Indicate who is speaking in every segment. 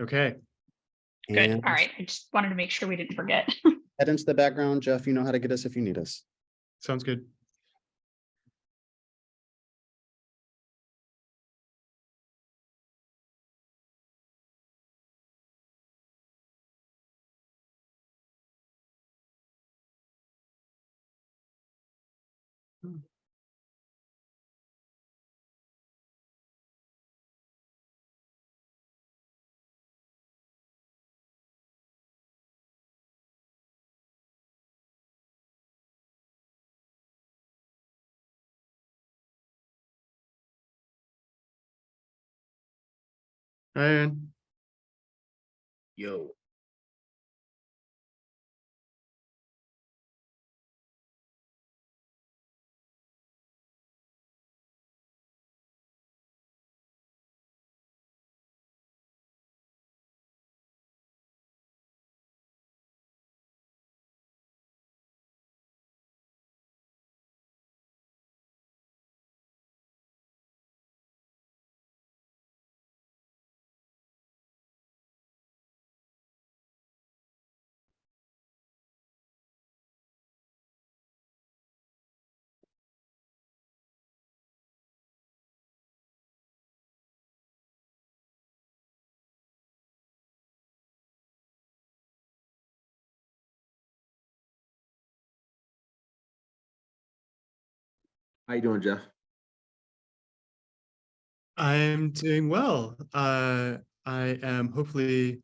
Speaker 1: Okay.
Speaker 2: Good.
Speaker 3: And
Speaker 2: All right. I just wanted to make sure we didn't forget.
Speaker 3: head into the background. Jeff, you know how to get us if you need us.
Speaker 1: Sounds good. And
Speaker 3: Yo. How you doing, Jeff?
Speaker 1: I'm doing well. I am hopefully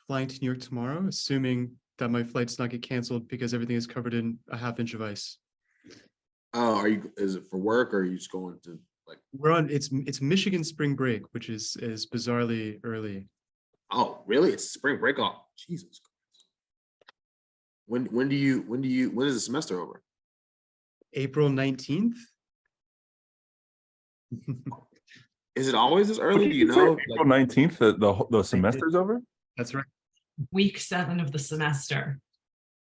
Speaker 1: flying to New York tomorrow, assuming that my flight does not get canceled because everything is covered in a half-inch of ice.
Speaker 3: Oh, is it for work or are you just going to like?
Speaker 1: It's Michigan spring break, which is bizarrely early.
Speaker 3: Oh, really? It's spring break off. Jesus Christ. When is the semester over?
Speaker 1: April 19th.
Speaker 3: Is it always this early? Do you
Speaker 4: Say
Speaker 3: know?
Speaker 4: April 19th, the semester's over?
Speaker 1: That's right.
Speaker 5: Week 7 of the semester.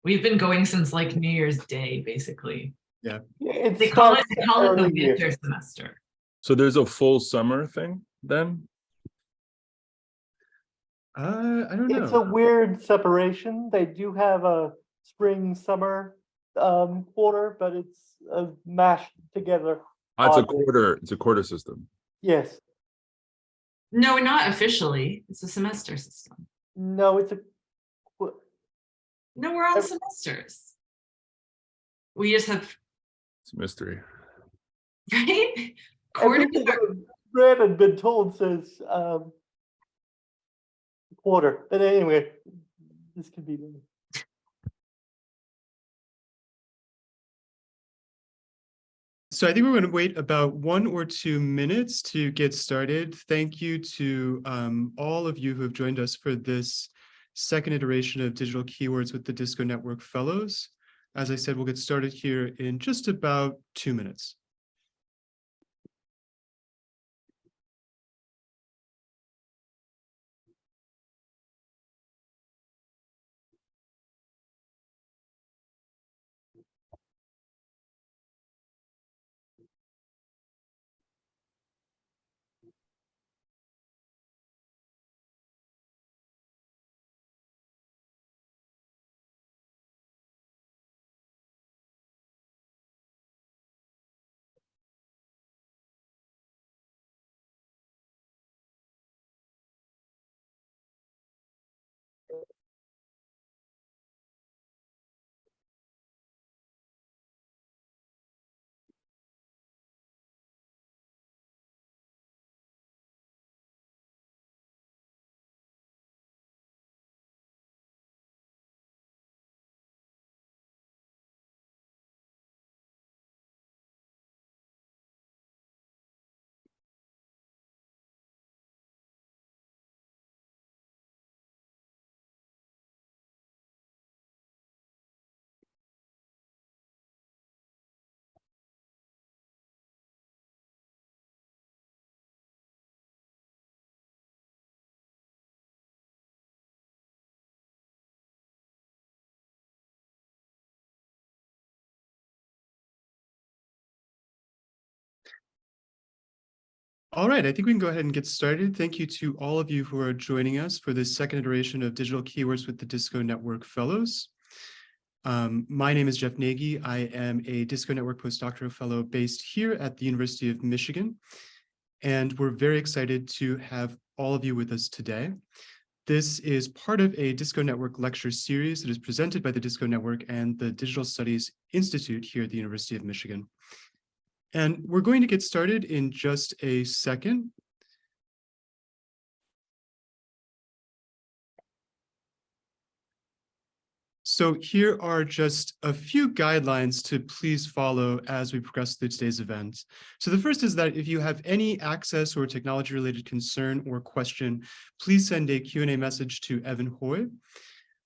Speaker 5: We've been going since like New Year's Day, basically.
Speaker 1: Yeah.
Speaker 5: They call it the winter semester.
Speaker 4: So there's a full summer thing then?
Speaker 1: I don't know.
Speaker 6: It's a weird separation. They do have a spring summer quarter, but it's mashed together.
Speaker 4: It's a
Speaker 6: oddly.
Speaker 4: quarter. It's a quarter system.
Speaker 6: Yes.
Speaker 5: No, not officially. It's a semester system.
Speaker 6: No, it's a.
Speaker 5: No, we're on semesters. We just have,
Speaker 4: It's a mystery.
Speaker 5: right? Quarters
Speaker 6: Everything
Speaker 5: are,
Speaker 6: I've read and been told says quarter. But anyway, this could be.
Speaker 1: So I think we're going to wait about 1 or 2 minutes to get started. Thank you to all of you who have joined us for this second iteration of Digital Keywords with the Disco Network Fellows. As I said, we'll get started here in just about 2 minutes. All right, I think we can go ahead and get started. Thank you to all of you who are joining us for this second iteration of Digital Keywords with the Disco Network Fellows. My name is Jeff Nagy. I am a Disco Network postdoctoral fellow based here at the University of Michigan. And we're very excited to have all of you with us today. This is part of a Disco Network lecture series that is presented by the Disco Network and the Digital Studies Institute here at the University of Michigan. And we're going to get started in just a second. So here are just a few guidelines to please follow as we progress through today's event. So the first is that if you have any access or technology-related concern or question, please send a Q&A message to Evan Hoy.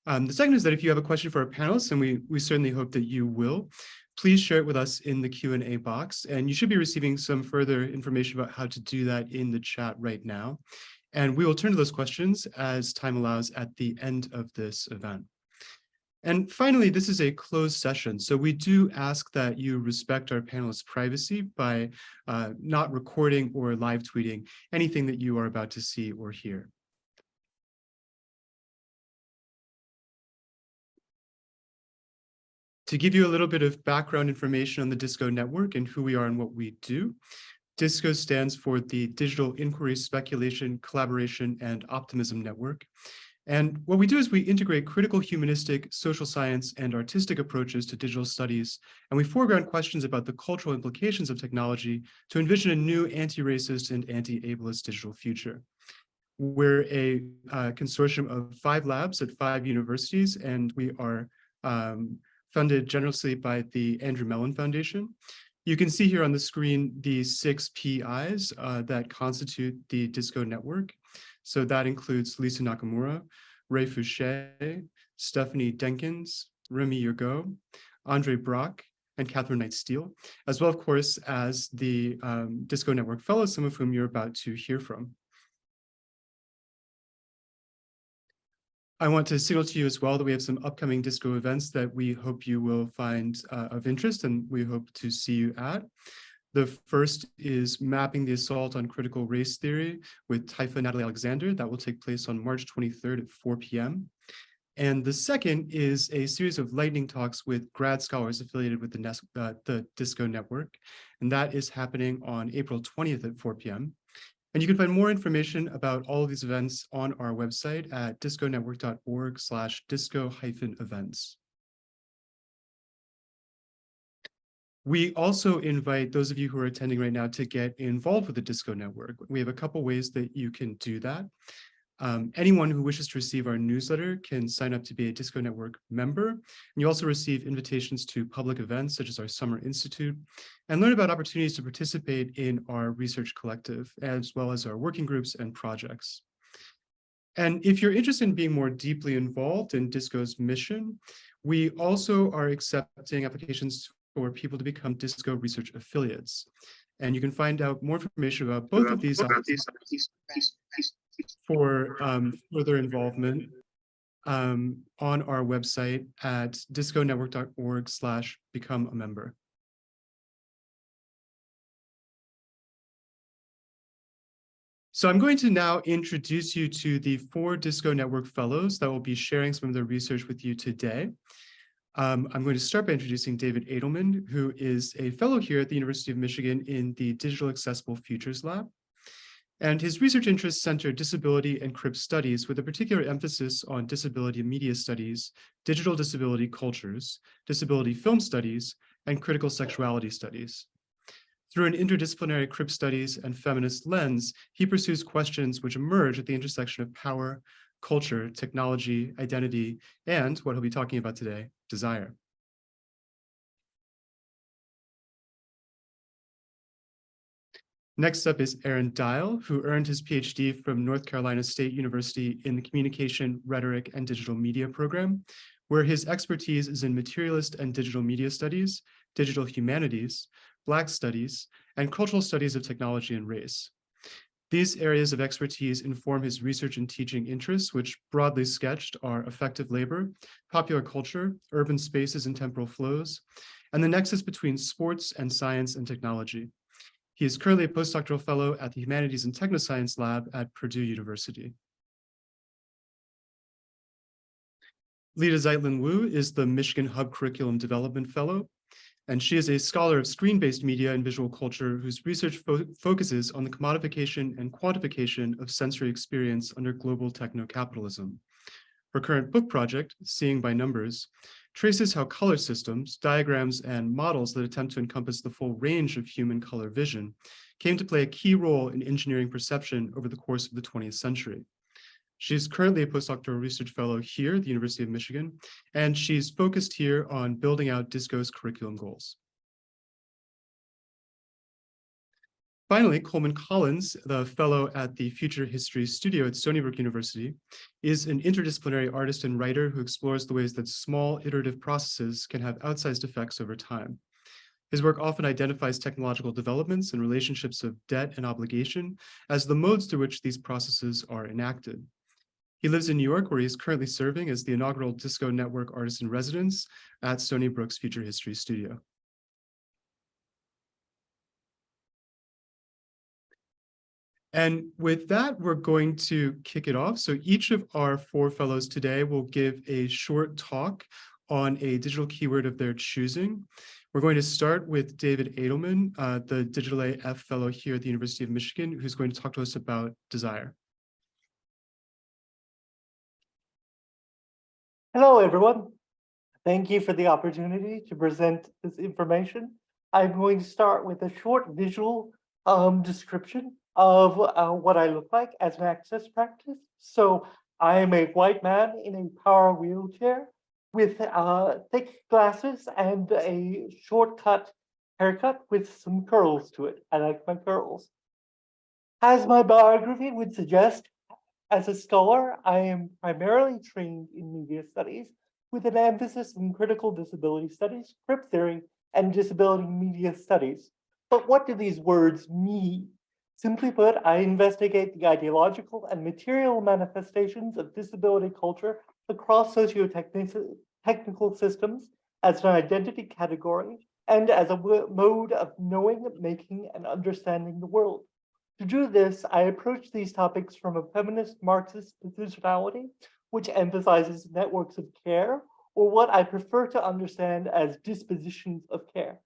Speaker 1: The second is that if you have a question for our panelists, and we certainly hope that you will, please share it with us in the Q&A box. And you should be receiving some further information about how to do that in the chat right now. And we will turn to those questions as time allows at the end of this event. And finally, this is a closed session, so we do ask that you respect our panelists' privacy by not recording or live tweeting anything that you are about to see or hear. To give you a little bit of background information on the Disco Network and who we are and what we do, DISCO stands for the Digital Inquiry, Speculation, Collaboration, and Optimism Network. And what we do is we integrate critical humanistic, social science, and artistic approaches to digital studies, and we foreground questions about the cultural implications of technology to envision a new anti-racist and anti-ableist digital future. We're a consortium of 5 labs at 5 universities, and we are funded generously by the Andrew Mellon Foundation. You can see here on the screen the 6 PIs that constitute the Disco Network. So that includes Lisa Nakamura, Ray Fouché, Stephanie Denkins, Remy Yurgo, Andre Brock, and Catherine Knight-Steele, as well, of course, as the Disco Network Fellows, some of whom you're about to hear from. I want to signal to you as well that we have some upcoming disco events that we hope you will find of interest and we hope to see you at. The first is Mapping the Assault on Critical Race Theory with Taifa Natalie Alexander. That will take place on March 23rd at 4 p.m. And the second is a series of lightning talks with grad scholars affiliated with the Disco Network. And that is happening on April 20th at 4 p.m. And you can find more information about all of these events on our website at disconetwork.org/disco-events. We also invite those of you who are attending right now to get involved with the Disco Network. We have a couple ways that you can do that. Anyone who wishes to receive our newsletter can sign up to be a Disco Network member. And you also receive invitations to public events such as our Summer Institute and learn about opportunities to participate in our research collective, as well as our working groups and projects. And if you're interested in being more deeply involved in Disco's mission, we also are accepting applications for people to become Disco research affiliates. And you can find out more information about both of these for further involvement on our website at disconetwork.org/become-a-member. So I'm going to now introduce you to the 4 Disco Network Fellows that will be sharing some of their research with you today. I'm going to start by introducing David Adelman, who is a fellow here at the University of Michigan in the Digital Accessible Futures Lab. And his research interests center disability and CRIP studies with a particular emphasis on disability and media studies, digital disability cultures, disability film studies, and critical sexuality studies. Through an interdisciplinary CRIP studies and feminist lens, he pursues questions which emerge at the intersection of power, culture, technology, identity, and what he'll be talking about today, desire. Next up is Aaron Dial, who earned his PhD from North Carolina State University in the Communication, Rhetoric, and Digital Media program, where his expertise is in materialist and digital media studies, digital humanities, Black studies, and cultural studies of technology and race. These areas of expertise inform his research and teaching interests, which broadly sketched are effective labor, popular culture, urban spaces and temporal flows, and the nexus between sports and science and technology. He is currently a postdoctoral fellow at the Humanities and Technoscience Lab at Purdue University. Lida Zeitlin-Wu is the Michigan Hub Curriculum Development Fellow, and she is a scholar of screen-based media and visual culture whose research focuses on the commodification and quantification of sensory experience under global techno-capitalism. Her current book project, Seeing by Numbers, traces how color systems, diagrams, and models that attempt to encompass the full range of human color vision came to play a key role in engineering perception over the course of the 20th century. She's currently a postdoctoral research fellow here at the University of Michigan, and she's focused here on building out DISCO's curriculum goals. Finally, Coleman Collins, the fellow at the Future History Studio at Stonybrook University, is an interdisciplinary artist and writer who explores the ways that small iterative processes can have outsized effects over time. His work often identifies technological developments and relationships of debt and obligation as the modes through which these processes are enacted. He lives in New York, where he is currently serving as the inaugural Disco Network Artist in Residence at Stonybrook's Future History Studio. And with that, we're going to kick it off. So each of our 4 fellows today will give a short talk on a digital keyword of their choosing. We're going to start with David Adelman, the Digital AF Fellow here at the University of Michigan, who's going to talk to us about desire.
Speaker 6: Hello, everyone. Thank you for the opportunity to present this information. I'm going to start with a short visual description of what I look like as an access practice. So I am a white man in a power wheelchair with thick glasses and a shortcut haircut with some curls to it. I like my curls. As my biography would suggest, as a scholar, I am primarily trained in media studies with an emphasis in critical disability studies, crip theory, and disability media studies. But what do these words mean? Simply put, I investigate the ideological and material manifestations of disability culture across socio-technical systems as an identity category and as a mode of knowing, making, and understanding the world. To do this, I approach these topics from a feminist Marxist positionality, which emphasizes networks of care, or what I prefer to understand as dispositions of care.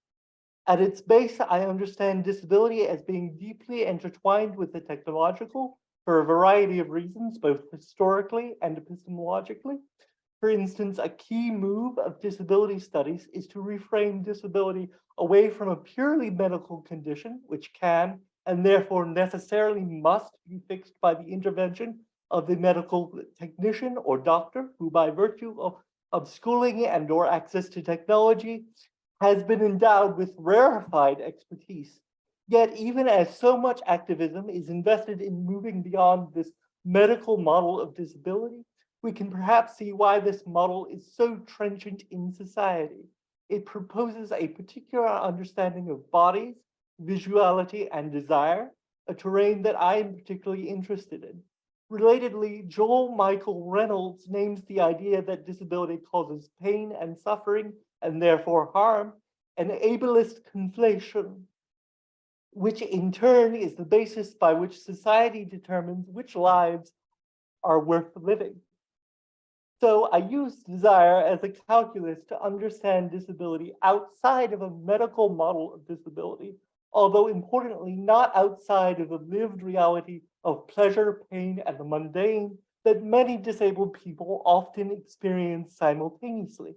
Speaker 6: At its base, I understand disability as being deeply intertwined with the technological for a variety of reasons, both historically and epistemologically. For instance, a key move of disability studies is to reframe disability away from a purely medical condition, which can and therefore necessarily must be fixed by the intervention of the medical technician or doctor, who by virtue of schooling and or access to technology has been endowed with rarefied expertise. Yet even as so much activism is invested in moving beyond this medical model of disability, we can perhaps see why this model is so trenchant in society. It proposes a particular understanding of bodies, visuality, and desire, a terrain that I am particularly interested in. Relatedly, Joel Michael Reynolds names the idea that disability causes pain and suffering, and therefore harm, an ableist conflation, which in turn is the basis by which society determines which lives are worth living. So I use desire as a calculus to understand disability outside of a medical model of disability, although importantly, not outside of the lived reality of pleasure, pain, and the mundane that many disabled people often experience simultaneously.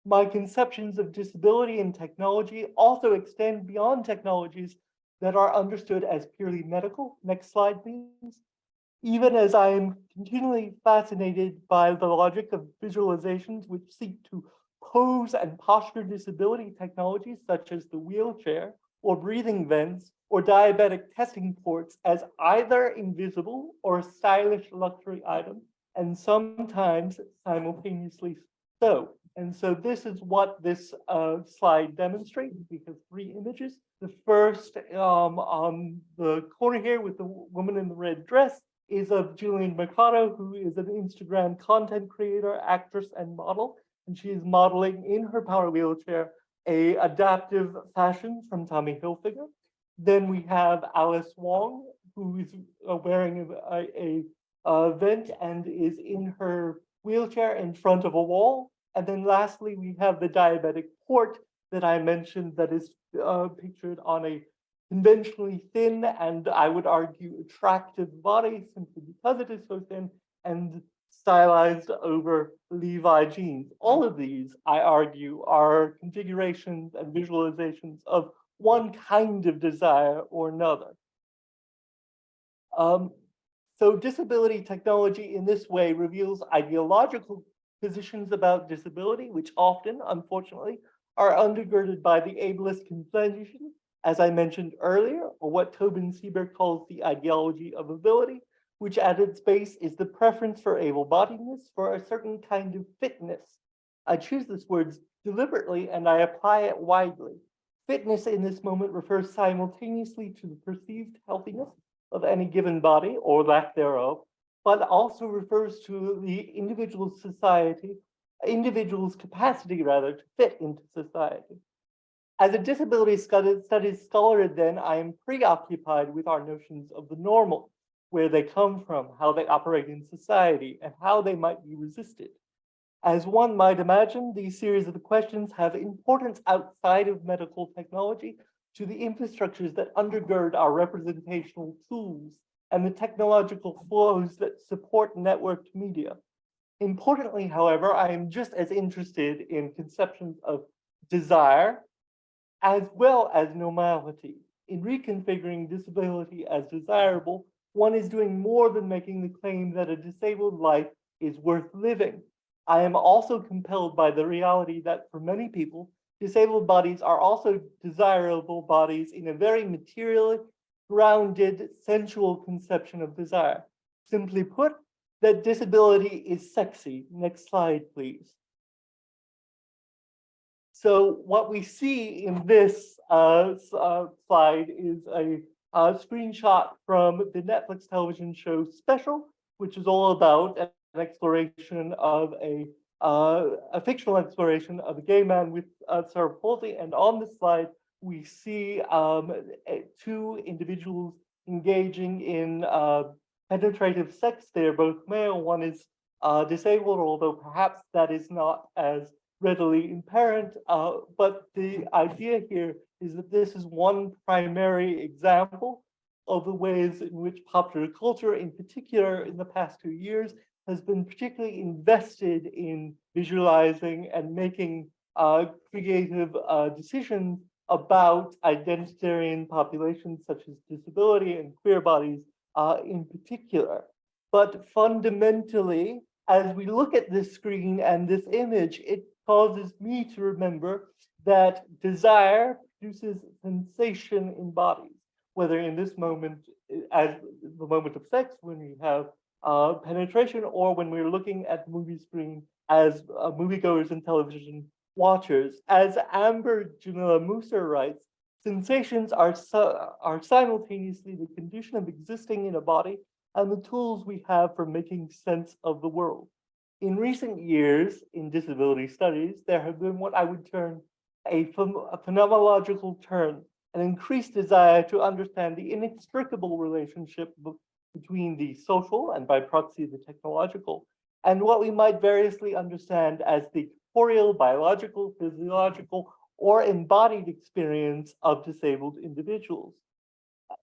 Speaker 6: My conceptions of disability and technology also extend beyond technologies that are understood as purely medical. Next slide, please. Even as I am continually fascinated by the logic of visualizations which seek to pose and posture disability technologies such as the wheelchair or breathing vents or diabetic testing ports as either invisible or stylish luxury items, and sometimes simultaneously so. And so this is what this slide demonstrates. We have 3 images. The first on the corner here with the woman in the red dress is of Julian Mercado, who is an Instagram content creator, actress, and model. And she is modeling in her power wheelchair a adaptive fashion from Tommy Hilfiger. Then we have Alice Wong, who is wearing a vent and is in her wheelchair in front of a wall. And then lastly, we have the diabetic port that I mentioned that is pictured on a conventionally thin and I would argue attractive body simply because it is so thin and stylized over Levi jeans. All of these, I argue, are configurations and visualizations of one kind of desire or another. So disability technology in this way reveals ideological positions about disability, which often, unfortunately, are undergirded by the ableist convention, as I mentioned earlier, or what Tobin Seberg calls the ideology of ability, which at its base is the preference for able-bodiedness for a certain kind of fitness. I choose this word deliberately and I apply it widely. Fitness in this moment refers simultaneously to the perceived healthiness of any given body or lack thereof, but also refers to the individual's capacity rather to fit into society. As a disability studies scholar, then, I am preoccupied with our notions of the normal, where they come from, how they operate in society, and how they might be resisted. As one might imagine, these series of questions have importance outside of medical technology to the infrastructures that undergird our representational tools and the technological flows that support networked media. Importantly, however, I am just as interested in conceptions of desire as well as normality. In reconfiguring disability as desirable, one is doing more than making the claim that a disabled life is worth living. I am also compelled by the reality that for many people, disabled bodies are also desirable bodies in a very materially grounded, sensual conception of desire. Simply put, that disability is sexy. Next slide, please. So what we see in this slide is a screenshot from the Netflix television show Special, which is all about an exploration of a fictional exploration of a gay man with cerebral palsy. And on this slide, we see two individuals engaging in penetrative sex. They're both male. One is disabled, although perhaps that is not as readily apparent. But the idea here is that this is one primary example of the ways in which popular culture, in particular in the past 2 years, has been particularly invested in visualizing and making creative decisions about identitarian populations such as disability and queer bodies in particular. But fundamentally, as we look at this screen and this image, it causes me to remember that desire produces sensation in bodies, whether in this moment, as the moment of sex, when we have penetration, or when we're looking at the movie screen as moviegoers and television watchers. As Amber Jamila Musa writes, sensations are simultaneously the condition of existing in a body and the tools we have for making sense of the world. In recent years, in disability studies, there have been what I would term a phenomenological turn, an increased desire to understand the inextricable relationship between the social and by proxy the technological, and what we might variously understand as the corporeal, biological, physiological, or embodied experience of disabled individuals.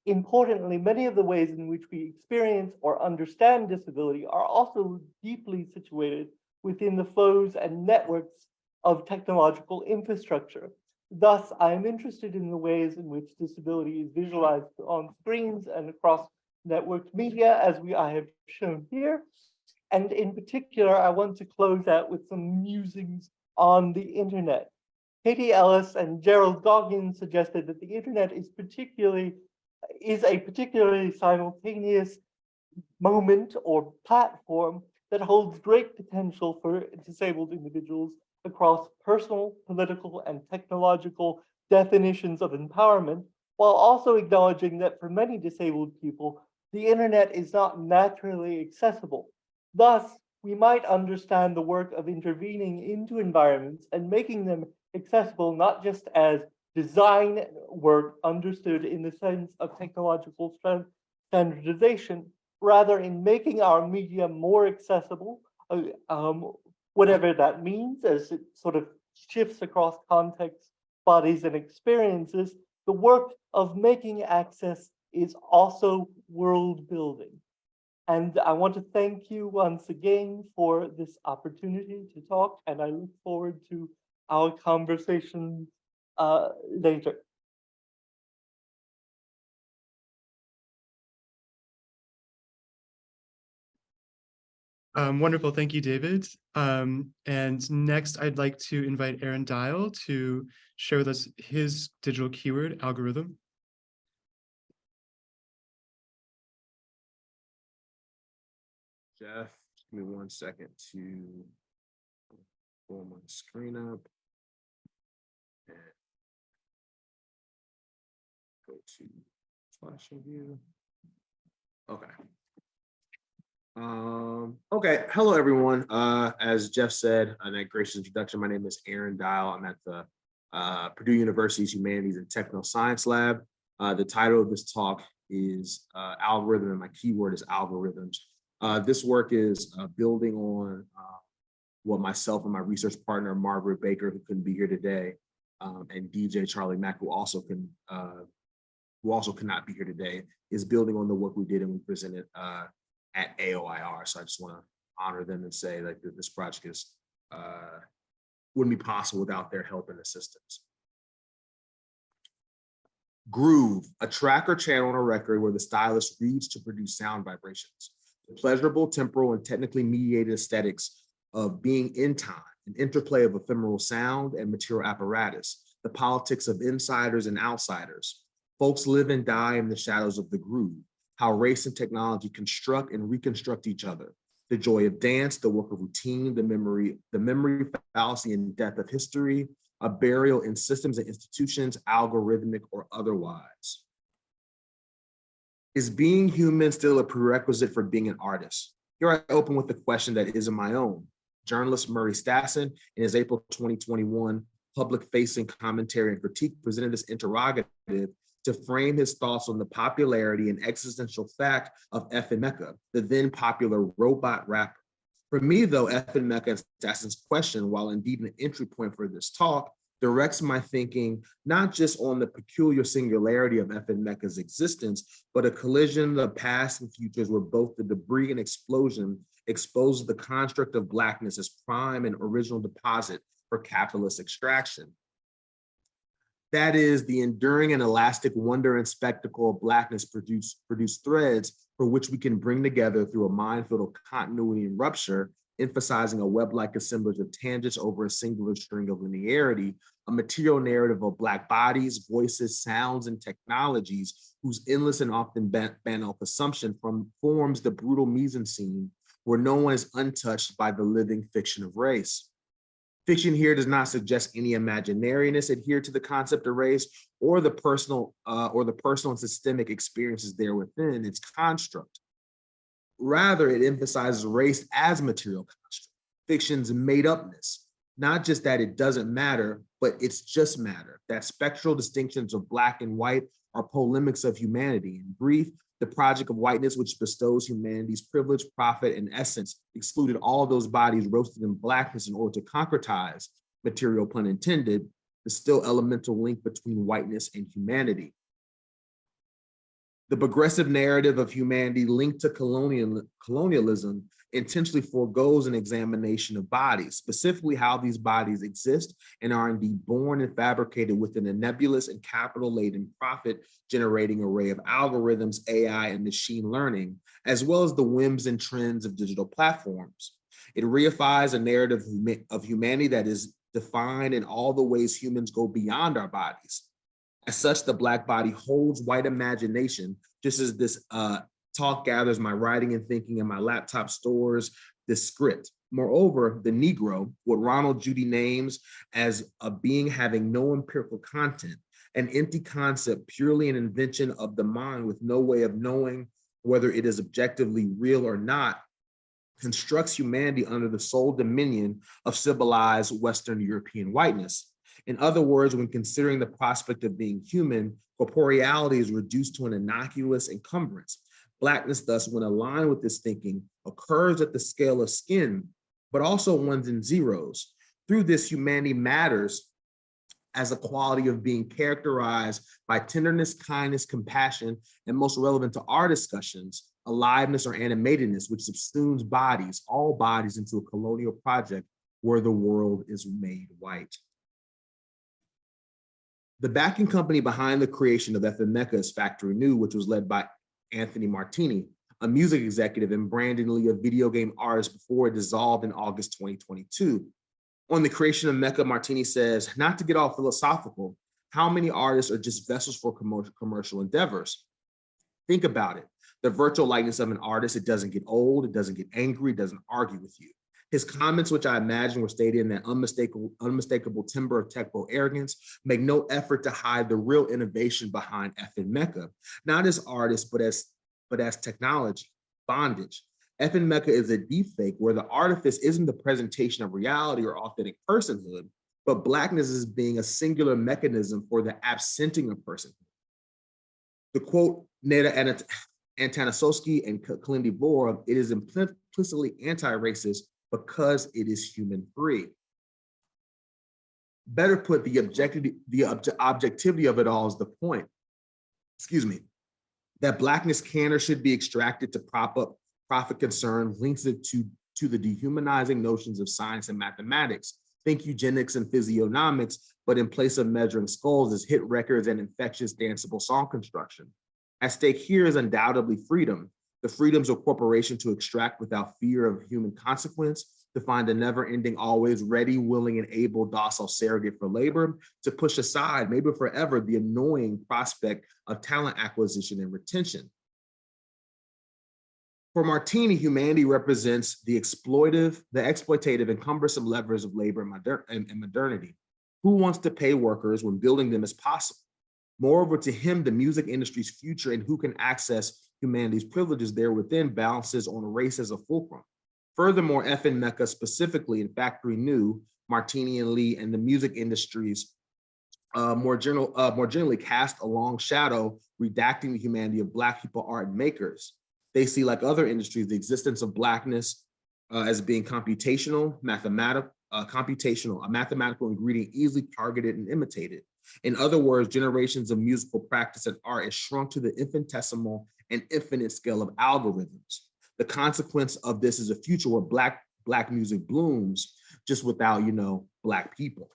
Speaker 6: Importantly, many of the ways in which we experience or understand disability are also deeply situated within the flows and networks of technological infrastructure. Thus, I am interested in the ways in which disability is visualized on screens and across networked media, as I have shown here. And in particular, I want to close out with some musings on the internet. Katie Ellis and Gerald Goggins suggested that the internet is a particularly simultaneous moment or platform that holds great potential for disabled individuals across personal, political, and technological definitions of empowerment, while also acknowledging that for many disabled people, the internet is not naturally accessible. Thus, we might understand the work of intervening into environments and making them accessible not just as design work understood in the sense of technological standardization, rather in making our media more accessible, whatever that means, as it sort of shifts across contexts, bodies, and experiences. The work of making access is also world building. And I want to thank you once again for this opportunity to talk, and I look forward to our conversation later.
Speaker 1: Wonderful, thank you, David. And next, I'd like to invite Aaron Dial to share with us his digital keyword algorithm.
Speaker 3: Jeff, give me 1 second to pull my screen up. And go to slideshow view. Okay. Okay. Hello, everyone. As Jeff said in that gracious introduction, my name is Aaron Dial. I'm at the Purdue University's Humanities and Techno Science Lab. The title of this talk is Algorithm, and my keyword is algorithms. This work is building on what myself and my research partner, Margaret Baker, who couldn't be here today, and DJ Charlie Mack, who also cannot be here today, is building on the work we did and we presented at AOIR. So I just want to honor them and say that this project is wouldn't be possible without their help and assistance. Groove, a track or channel on a record where the stylus reads to produce sound vibrations. The pleasurable, temporal, and technically mediated aesthetics of being in time, an interplay of ephemeral sound and material apparatus, the politics of insiders and outsiders. Folks live and die in the shadows of the groove, how race and technology construct and reconstruct each other, the joy of dance, the work of routine, the memory fallacy and death of history, a burial in systems and institutions, algorithmic or otherwise. Is being human still a prerequisite for being an artist? Here I open with a question that isn't my own. Journalist Murray Stassen, in his April 2021 public-facing commentary and critique, presented this interrogative to frame his thoughts on the popularity and existential fact of F.N. Mecca, the then popular robot rapper. For me, though, F.N. Mecca and Stassen's question, while indeed an entry point for this talk, directs my thinking not just on the peculiar singularity of F.N. Mecca's existence, but a collision of past and futures where both the debris and explosion exposes the construct of Blackness as prime and original deposit for capitalist extraction. That is, the enduring and elastic wonder and spectacle of Blackness produce threads for which we can bring together through a minefield of continuity and rupture, emphasizing a web-like assemblage of tangents over a singular string of linearity, a material narrative of Black bodies, voices, sounds, and technologies whose endless and often banal assumption forms the brutal mise-en-scene where no one is untouched by the living fiction of race. Fiction here does not suggest any imaginariness adhered to the concept of race or the personal and systemic experiences there within its construct. Rather, it emphasizes race as material construct, fiction's made-upness, not just that it doesn't matter, but it's just matter, that spectral distinctions of Black and white are polemics of humanity. In brief, the project of whiteness, which bestows humanity's privilege, profit, and essence, excluded all those bodies roasted in Blackness in order to concretize, material pun intended, the still elemental link between whiteness and humanity. The progressive narrative of humanity linked to colonialism intentionally forgoes an examination of bodies, specifically how these bodies exist and are indeed born and fabricated within a nebulous and capital-laden profit-generating array of algorithms, AI, and machine learning, as well as the whims and trends of digital platforms. It reifies a narrative of humanity that is defined in all the ways humans go beyond our bodies. As such, the Black body holds white imagination, just as this talk gathers my writing and thinking, and my laptop stores this script. Moreover, the Negro, what Ronald Judy names as a being having no empirical content, an empty concept, purely an invention of the mind with no way of knowing whether it is objectively real or not, constructs humanity under the sole dominion of civilized Western European whiteness. In other words, when considering the prospect of being human, corporeality is reduced to an innocuous encumbrance. Blackness, thus, when aligned with this thinking, occurs at the scale of skin, but also ones and zeros. Through this, humanity matters as a quality of being characterized by tenderness, kindness, compassion, and most relevant to our discussions, aliveness or animatedness, which subsumes bodies, all bodies, into a colonial project where the world is made white. The backing company behind the creation of FM Mecca is Factory New, which was led by Anthony Martini, a music executive and Brandon Lee, a video game artist, before it dissolved in August 2022. On the creation of Mecca, Martini says, not to get all philosophical, how many artists are just vessels for commercial endeavors? Think about it. The virtual likeness of an artist, it doesn't get old, it doesn't get angry, it doesn't argue with you. His comments, which I imagine were stated in that unmistakable timbre of techbo arrogance, make no effort to hide the real innovation behind FM Mecca, not as artists, but as technology, bondage. FM Mecca is a deepfake where the artifice isn't the presentation of reality or authentic personhood, but Blackness is being a singular mechanism for the absenting of personhood. To quote Neda Antanosovsky and Kalindi Bora, it is implicitly anti-racist because it is human-free. Better put, the objectivity of it all is the point, that Blackness can or should be extracted to prop up profit concern, links it to the dehumanizing notions of science and mathematics. Think eugenics and physiognomics, but in place of measuring skulls is hit records and infectious danceable song construction. At stake here is undoubtedly freedom, the freedoms of corporation to extract without fear of human consequence, to find a never-ending, always ready, willing, and able docile surrogate for labor, to push aside, maybe forever, the annoying prospect of talent acquisition and retention. For Martini, humanity represents the exploitative and cumbersome levers of labor and modernity. Who wants to pay workers when building them is possible? Moreover, to him, the music industry's future and who can access humanity's privileges there within balances on race as a fulcrum. Furthermore, FM Mecca, specifically in Factory New, Martini and Lee, and the music industries more generally cast a long shadow, redacting the humanity of Black people art makers. They see, like other industries, the existence of Blackness as being a mathematical ingredient easily targeted and imitated. In other words, generations of musical practice and art is shrunk to the infinitesimal and infinite scale of algorithms. The consequence of this is a future where Black music blooms, just without, Black people.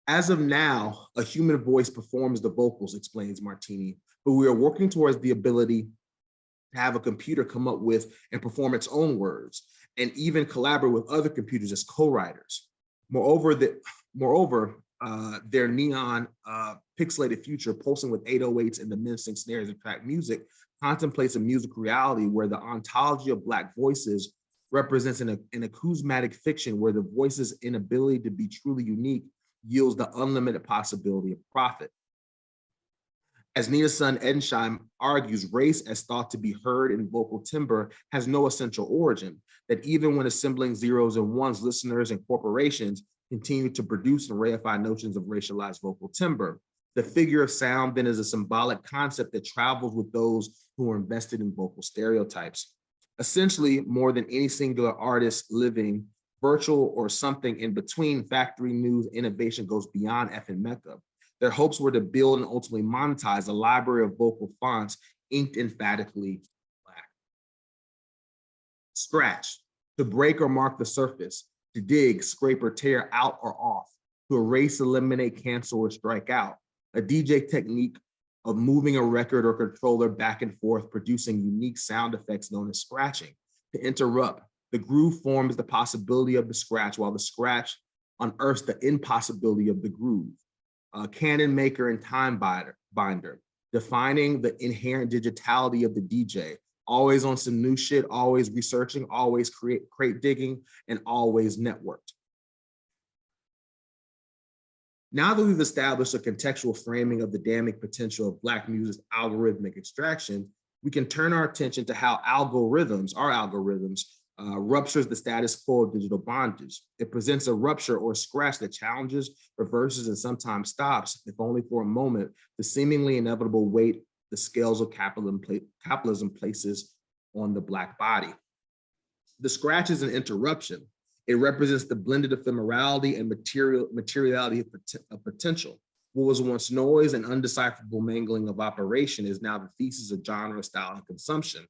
Speaker 3: As of now, a human voice performs the vocals, explains Martini, but we are working towards the ability to have a computer come up with and perform its own words, and even collaborate with other computers as co-writers. Moreover, their neon pixelated future, pulsing with 808s and diminishing snares and track music, contemplates a music reality where the ontology of Black voices represents an acousmatic fiction where the voice's inability to be truly unique yields the unlimited possibility of profit. As Nina's son Edensheim argues, race as thought to be heard in vocal timbre has no essential origin, that even when assembling zeros and ones, listeners and corporations continue to produce and reify notions of racialized vocal timbre. The figure of sound then is a symbolic concept that travels with those who are invested in vocal stereotypes. Essentially, more than any singular artist living, virtual or something in between, Factory New's innovation goes beyond FM Mecca. Their hopes were to build and ultimately monetize a library of vocal fonts inked emphatically Black. Scratch, to break or mark the surface, to dig, scrape, or tear out or off, to erase, eliminate, cancel, or strike out. A DJ technique of moving a record or controller back and forth, producing unique sound effects known as scratching. To interrupt, the groove forms the possibility of the scratch, while the scratch unearths the impossibility of the groove. Canon maker and time binder, defining the inherent digitality of the DJ, always on some new shit, always researching, always crate digging, and always networked. Now that we've established a contextual framing of the damning potential of Black music's algorithmic extraction, we can turn our attention to how our algorithms ruptures the status quo of digital bondage. It presents a rupture or scratch that challenges, reverses, and sometimes stops, if only for a moment, the seemingly inevitable weight the scales of capitalism places on the Black body. The scratch is an interruption. It represents the blended ephemerality and materiality of potential. What was once noise and undecipherable mangling of operation is now the thesis of genre, style, and consumption.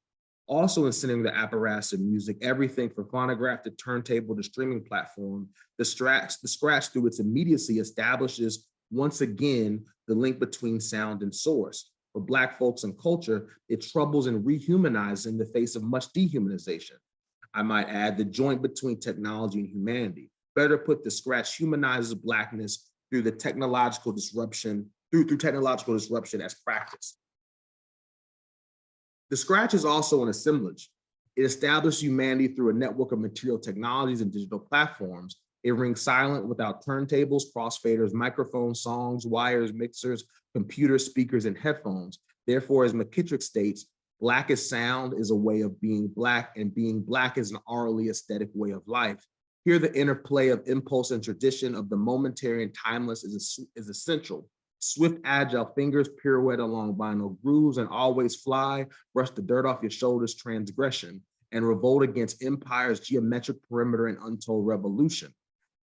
Speaker 3: Also in centering the apparatus of music, everything from phonograph to turntable to streaming platform, the scratch through its immediacy establishes once again the link between sound and source. For Black folks and culture, it troubles and rehumanizes in the face of much dehumanization. I might add the joint between technology and humanity. Better put, the scratch humanizes Blackness through the technological disruption, through technological disruption as practice. The scratch is also an assemblage. It establishes humanity through a network of material technologies and digital platforms. It rings silent without turntables, crossfaders, microphones, songs, wires, mixers, computers, speakers, and headphones. Therefore, as McKittrick states, Black is sound is a way of being Black, and being Black is an orally aesthetic way of life. Here, the interplay of impulse and tradition, of the momentary and timeless is essential. Swift, agile fingers pirouette along vinyl grooves and always fly, brush the dirt off your shoulders, transgression, and revolt against empire's geometric perimeter and untold revolution.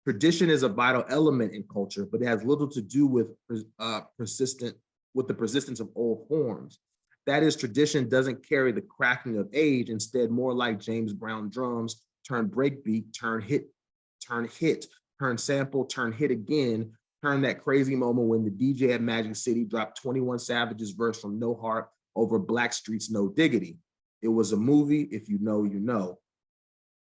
Speaker 3: Tradition is a vital element in culture, but it has little to do with the persistence of old forms. That is, tradition doesn't carry the cracking of age, instead more like James Brown drums, turn breakbeat, turn hit, turn sample, turn hit again, turn that crazy moment when the DJ at Magic City dropped 21 Savage's verse from No Heart over Black Streets, No Diggity. It was a movie, if you know, you know.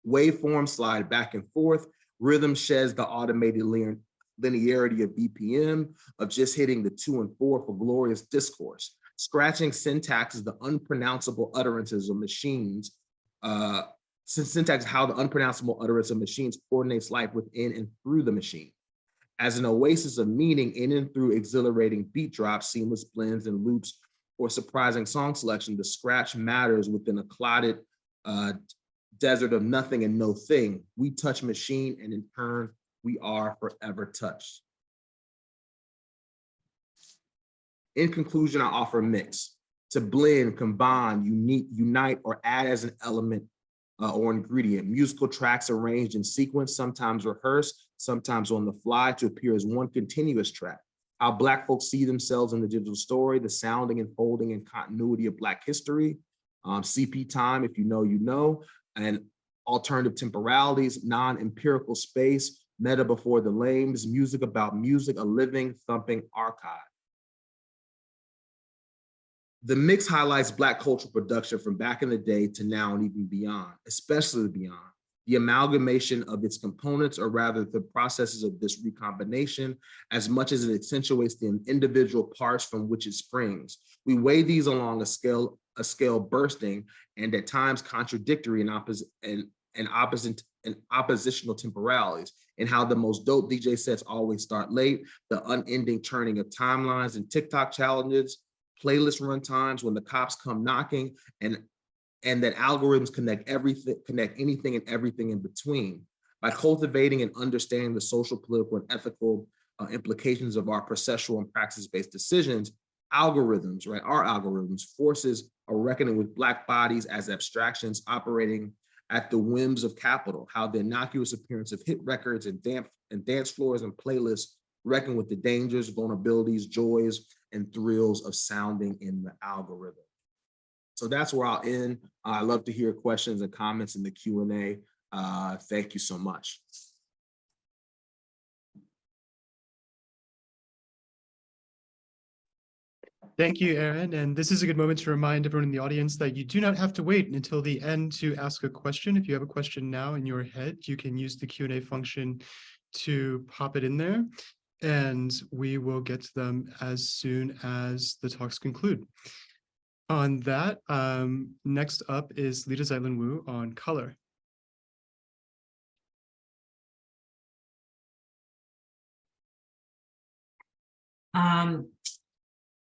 Speaker 3: Waveforms slide back and forth. Rhythm sheds the automated linearity of BPM, of just hitting the 2 and 4 for glorious discourse. Scratching syntax is the unpronounceable utterances of machines. Syntax is how the unpronounceable utterance of machines coordinates life within and through the machine. As an oasis of meaning in and through exhilarating beat drops, seamless blends and loops, or surprising song selection, the scratch matters within a clotted desert of nothing and no thing. We touch machine, and in turn, we are forever touched. In conclusion, I offer a mix: to blend, combine, unite, or add as an element or ingredient. Musical tracks arranged in sequence, sometimes rehearsed, sometimes on the fly, to appear as one continuous track. How Black folks see themselves in the digital story, the sounding and folding and continuity of Black history, CP time, if you know, you know, and alternative temporalities, non-empirical space, meta before the lames, music about music, a living, thumping archive. The mix highlights Black cultural production from back in the day to now and even beyond, especially beyond. The amalgamation of its components, or rather the processes of this recombination, as much as it accentuates the individual parts from which it springs. We weigh these along a scale bursting and at times contradictory and oppositional temporalities, and how the most dope DJ sets always start late, the unending churning of timelines and TikTok challenges, playlist run times when the cops come knocking, and that algorithms connect anything and everything in between. By cultivating and understanding the social, political, and ethical implications of our processual and praxis-based decisions, algorithms, right, our algorithms, forces a reckoning with Black bodies as abstractions operating at the whims of capital, how the innocuous appearance of hit records and dance floors and playlists reckon with the dangers, vulnerabilities, joys, and thrills of sounding in the algorithm. So that's where I'll end. I love to hear questions and comments in the Q&A. Thank you so much.
Speaker 1: Thank you, Aaron. And this is a good moment to remind everyone in the audience that you do not have to wait until the end to ask a question. If you have a question now in your head, you can use the Q&A function to pop it in there, and we will get to them as soon as the talks conclude. On that, next up is Lida Zeitlin-Wu on color.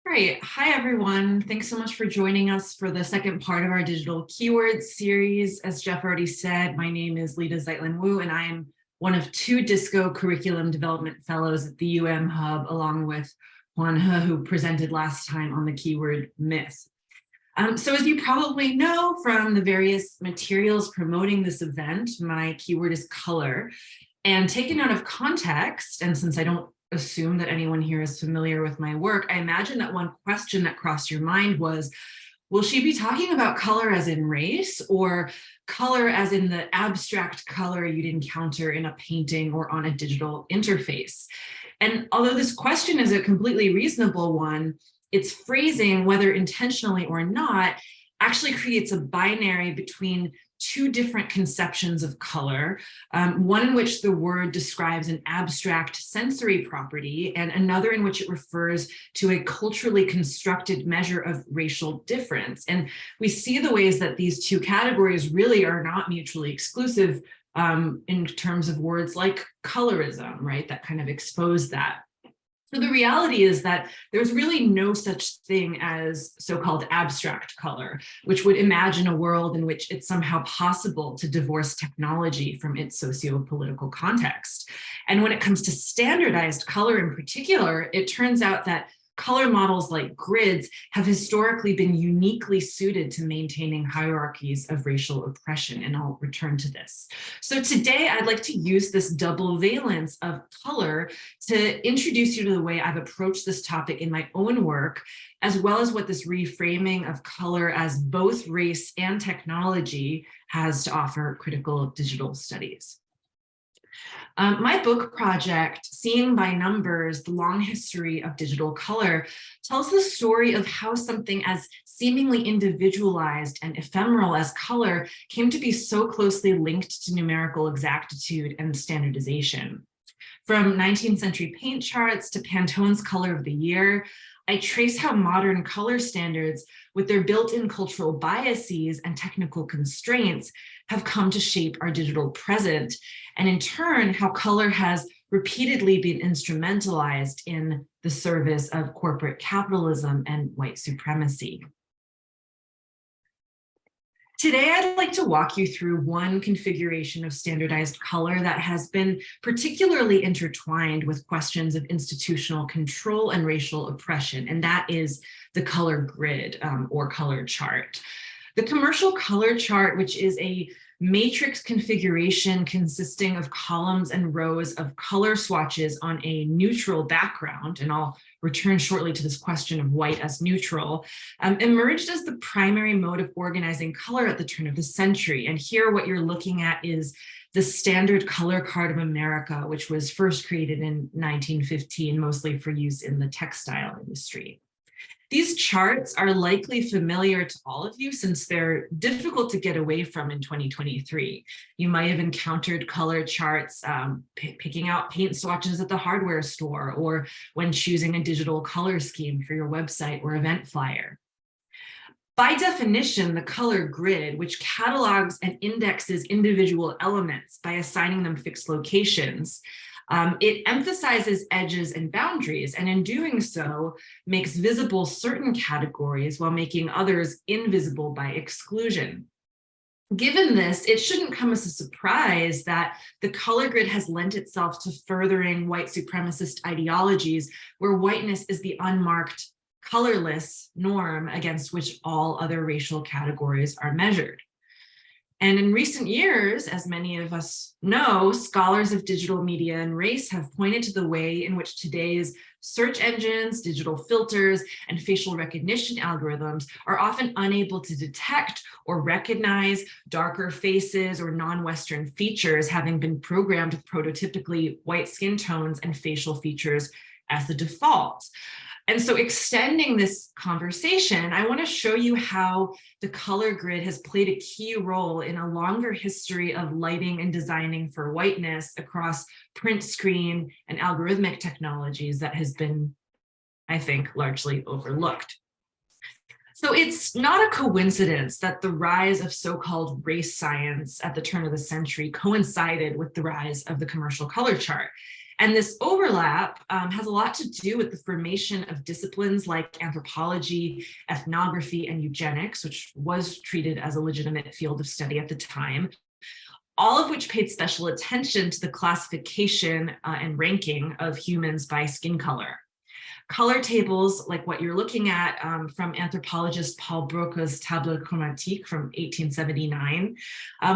Speaker 5: Great. Hi, everyone. Thanks so much for joining us for the second part of our digital keywords series. As Jeff already said, my name is Lida Zeitlin-Wu, and I am one of 2 DISCO Curriculum Development Fellows at the UM Hub, along with Juan He, who presented last time on the keyword myth. So as you probably know from the various materials promoting this event, my keyword is color. And taken out of context, and since I don't assume that anyone here is familiar with my work, I imagine that one question that crossed your mind was, will she be talking about color as in race, or color as in the abstract color you'd encounter in a painting or on a digital interface? And although this question is a completely reasonable one, its phrasing, whether intentionally or not, actually creates a binary between 2 different conceptions of color, one in which the word describes an abstract sensory property, and another in which it refers to a culturally constructed measure of racial difference. And we see the ways that these 2 categories really are not mutually exclusive in terms of words like colorism, right? That kind of expose that. So the reality is that there's really no such thing as so-called abstract color, which would imagine a world in which it's somehow possible to divorce technology from its socio-political context. And when it comes to standardized color in particular, it turns out that color models like grids have historically been uniquely suited to maintaining hierarchies of racial oppression, and I'll return to this. So today I'd like to use this double valence of color to introduce you to the way I've approached this topic in my own work, as well as what this reframing of color as both race and technology has to offer critical digital studies. My book project, Seeing by Numbers, The Long History of Digital Color, tells the story of how something as seemingly individualized and ephemeral as color came to be so closely linked to numerical exactitude and standardization. From 19th century paint charts to Pantone's Color of the Year, I trace how modern color standards, with their built-in cultural biases and technical constraints, have come to shape our digital present, and in turn, how color has repeatedly been instrumentalized in the service of corporate capitalism and white supremacy. Today, I'd like to walk you through one configuration of standardized color that has been particularly intertwined with questions of institutional control and racial oppression, and that is the color grid or color chart. The commercial color chart, which is a matrix configuration consisting of columns and rows of color swatches on a neutral background, and I'll return shortly to this question of white as neutral, emerged as the primary mode of organizing color at the turn of the century. And here what you're looking at is the standard color card of America, which was first created in 1915, mostly for use in the textile industry. These charts are likely familiar to all of you since they're difficult to get away from in 2023. You might have encountered color charts picking out paint swatches at the hardware store, or when choosing a digital color scheme for your website or event flyer. By definition, the color grid, which catalogs and indexes individual elements by assigning them fixed locations, it emphasizes edges and boundaries, and in doing so, makes visible certain categories while making others invisible by exclusion. Given this, it shouldn't come as a surprise that the color grid has lent itself to furthering white supremacist ideologies, where whiteness is the unmarked, colorless norm against which all other racial categories are measured. And in recent years, as many of us know, scholars of digital media and race have pointed to the way in which today's search engines, digital filters, and facial recognition algorithms are often unable to detect or recognize darker faces or non-Western features, having been programmed with prototypically white skin tones and facial features as the default. And so extending this conversation, I want to show you how the color grid has played a key role in a longer history of lighting and designing for whiteness across print, screen, and algorithmic technologies that has been, I think, largely overlooked. So it's not a coincidence that the rise of so-called race science at the turn of the century coincided with the rise of the commercial color chart. And this overlap has a lot to do with the formation of disciplines like anthropology, ethnography, and eugenics, which was treated as a legitimate field of study at the time, all of which paid special attention to the classification and ranking of humans by skin color. Color tables, like what you're looking at from anthropologist Paul Broca's Table chromatique from 1879,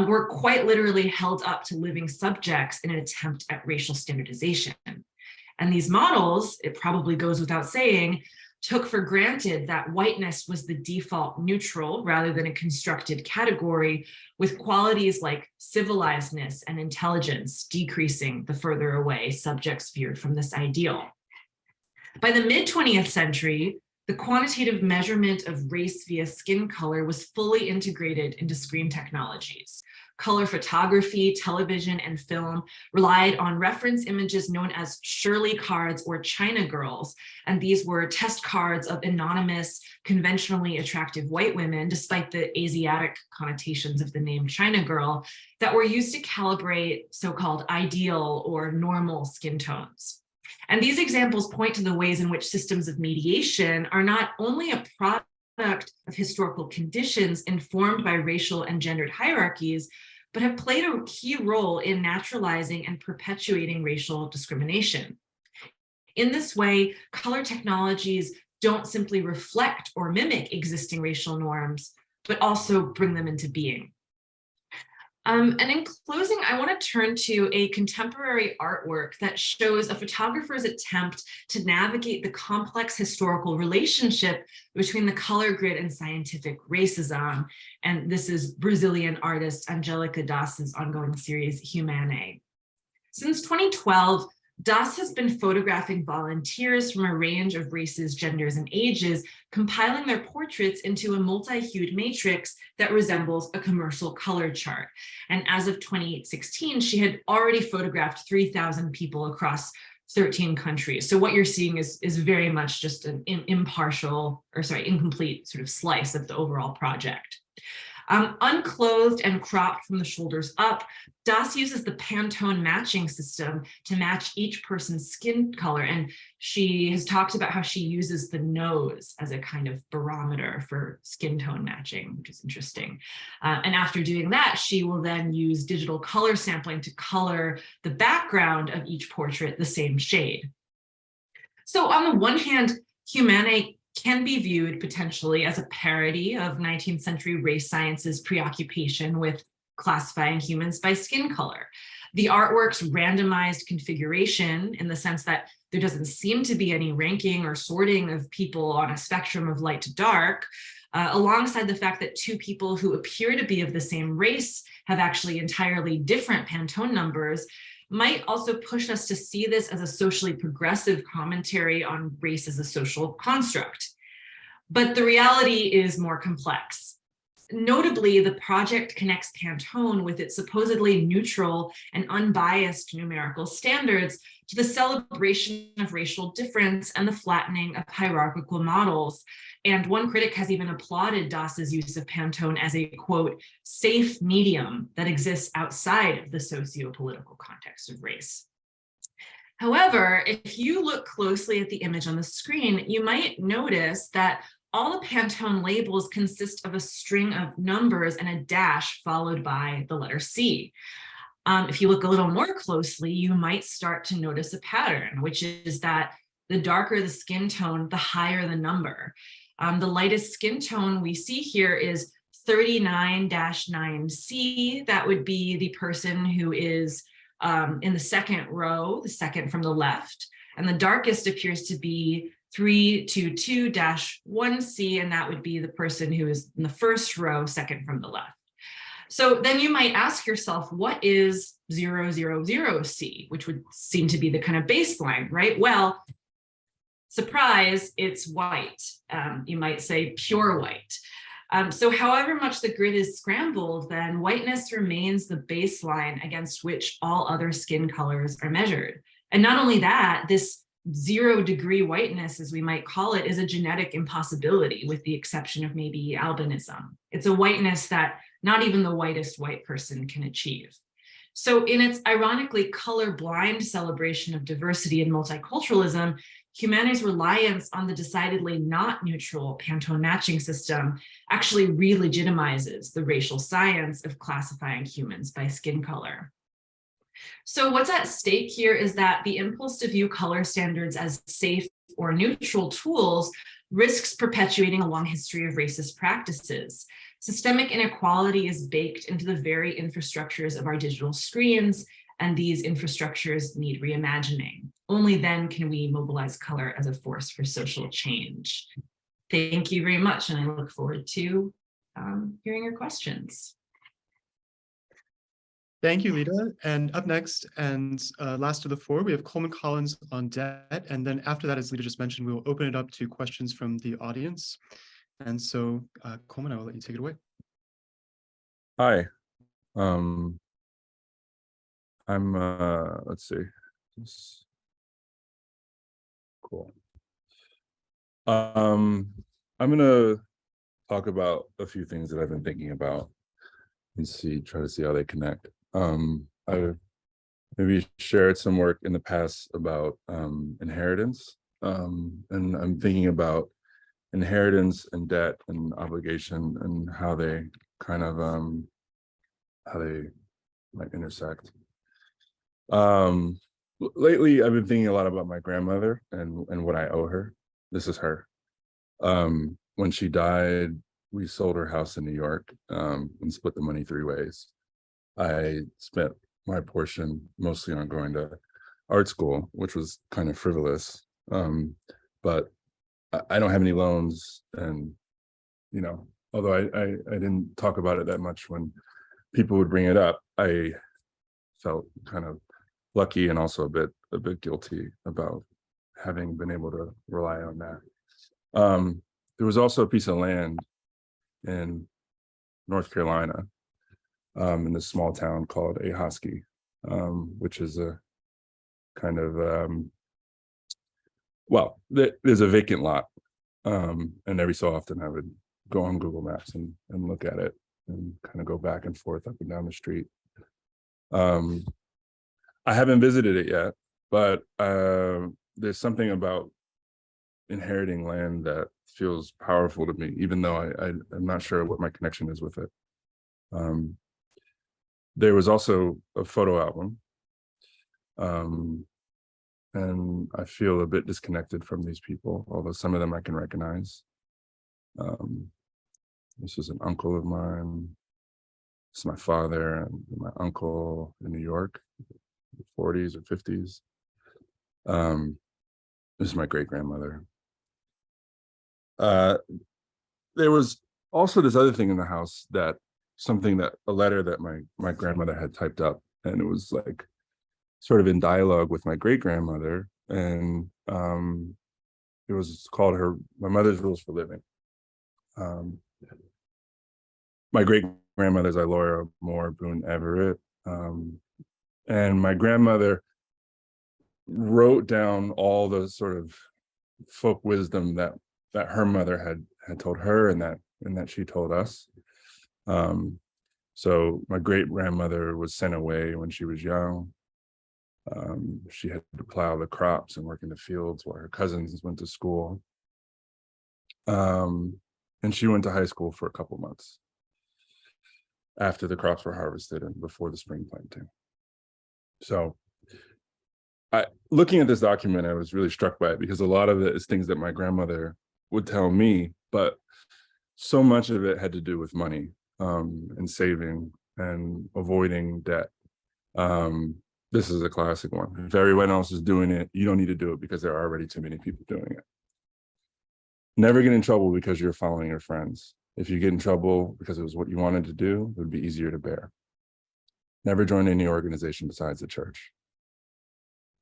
Speaker 5: were quite literally held up to living subjects in an attempt at racial standardization. And these models, it probably goes without saying, took for granted that whiteness was the default neutral rather than a constructed category, with qualities like civilizedness and intelligence decreasing the further away subjects veered from this ideal. By the mid-20th century, the quantitative measurement of race via skin color was fully integrated into screen technologies. Color photography, television, and film relied on reference images known as Shirley cards or China girls, and these were test cards of anonymous, conventionally attractive white women, despite the Asiatic connotations of the name China girl, that were used to calibrate so-called ideal or normal skin tones. And these examples point to the ways in which systems of mediation are not only a product of historical conditions informed by racial and gendered hierarchies, but have played a key role in naturalizing and perpetuating racial discrimination. In this way, color technologies don't simply reflect or mimic existing racial norms, but also bring them into being. And in closing, I want to turn to a contemporary artwork that shows a photographer's attempt to navigate the complex historical relationship between the color grid and scientific racism. And this is Brazilian artist Angelica Das's ongoing series, Humane. Since 2012, Das has been photographing volunteers from a range of races, genders, and ages, compiling their portraits into a multi-hued matrix that resembles a commercial color chart. And as of 2016, she had already photographed 3,000 people across 13 countries. So what you're seeing is very much just an incomplete sort of slice of the overall project. Unclothed and cropped from the shoulders up, Das uses the Pantone matching system to match each person's skin color. And she has talked about how she uses the nose as a kind of barometer for skin tone matching, which is interesting. And after doing that, she will then use digital color sampling to color the background of each portrait the same shade. So on the one hand, Humane can be viewed potentially as a parody of 19th century race science's preoccupation with classifying humans by skin color. The artwork's randomized configuration, in the sense that there doesn't seem to be any ranking or sorting of people on a spectrum of light to dark, alongside the fact that two people who appear to be of the same race have actually entirely different Pantone numbers, might also push us to see this as a socially progressive commentary on race as a social construct. But the reality is more complex. Notably, the project connects Pantone with its supposedly neutral and unbiased numerical standards to the celebration of racial difference and the flattening of hierarchical models. And one critic has even applauded Das's use of Pantone as a, quote, safe medium that exists outside of the socio-political context of race. However, if you look closely at the image on the screen, you might notice that all the Pantone labels consist of a string of numbers and a dash followed by the letter C. If you look a little more closely, you might start to notice a pattern, which is that the darker the skin tone, the higher the number. The lightest skin tone we see here is 39-9C. That would be the person who is in the second row, the second from the left. And the darkest appears to be 322-1C, and that would be the person who is in the first row, second from the left. So then you might ask yourself, what is 000C, which would seem to be the kind of baseline, right? Well, surprise, it's white. You might say pure white. So however much the grid is scrambled, then whiteness remains the baseline against which all other skin colors are measured. And not only that, this 0-degree whiteness, as we might call it, is a genetic impossibility, with the exception of maybe albinism. It's a whiteness that not even the whitest white person can achieve. So in its ironically colorblind celebration of diversity and multiculturalism, humanity's reliance on the decidedly not neutral Pantone matching system actually re-legitimizes the racial science of classifying humans by skin color. So what's at stake here is that the impulse to view color standards as safe or neutral tools risks perpetuating a long history of racist practices. Systemic inequality is baked into the very infrastructures of our digital screens, and these infrastructures need reimagining. Only then can we mobilize color as a force for social change. Thank you very much, and I look forward to hearing your questions.
Speaker 1: Thank you, Lida. And up next and last of the four, we have Coleman Collins on debt. And then after that, as Lida just mentioned, we will open it up to questions from the audience. And so, Coleman, I will let you take it away.
Speaker 4: Hi. I'm let's see. Cool. I'm gonna talk about a few things that I've been thinking about and try to see how they connect. I maybe shared some work in the past about inheritance, and I'm thinking about inheritance and debt and obligation and how they kind of might intersect. Lately, I've been thinking a lot about my grandmother and what I owe her. This is her. When she died, we sold her house in New York and split the money 3 ways. I spent my portion mostly on going to art school, which was kind of frivolous. But I don't have any loans, and although I didn't talk about it that much when people would bring it up, I felt kind of lucky and also a bit guilty about having been able to rely on that. There was also a piece of land in North Carolina, in this small town called Ahoskie, which is a kind of there's a vacant lot, and every so often I would go on Google Maps and look at it and kind of go back and forth up and down the street. I haven't visited it yet, but there's something about inheriting land that feels powerful to me, even though I'm not sure what my connection is with it. There was also a photo album, and I feel a bit disconnected from these people, although some of them I can recognize. This is an uncle of mine. This is my father and my uncle in New York, 40s or 50s. This is my great-grandmother. There was also this other thing in the house, a letter that my grandmother had typed up, and it was like sort of in dialogue with my great-grandmother, and it was called my mother's rules for living. My great-grandmother's Ilora Moore Boone Everett, and my grandmother wrote down all the sort of folk wisdom that her mother had told her and that she told us. So my great-grandmother was sent away when she was young. She had to plow the crops and work in the fields while her cousins went to school. And she went to high school for a couple months after the crops were harvested and before the spring planting. So looking at this document, I was really struck by it because a lot of it is things that my grandmother would tell me, but so much of it had to do with money, and saving and avoiding debt. This is a classic one. If everyone else is doing it, you don't need to do it because there are already too many people doing it. Never get in trouble because you're following your friends. If you get in trouble because it was what you wanted to do, it would be easier to bear. Never join any organization besides the church.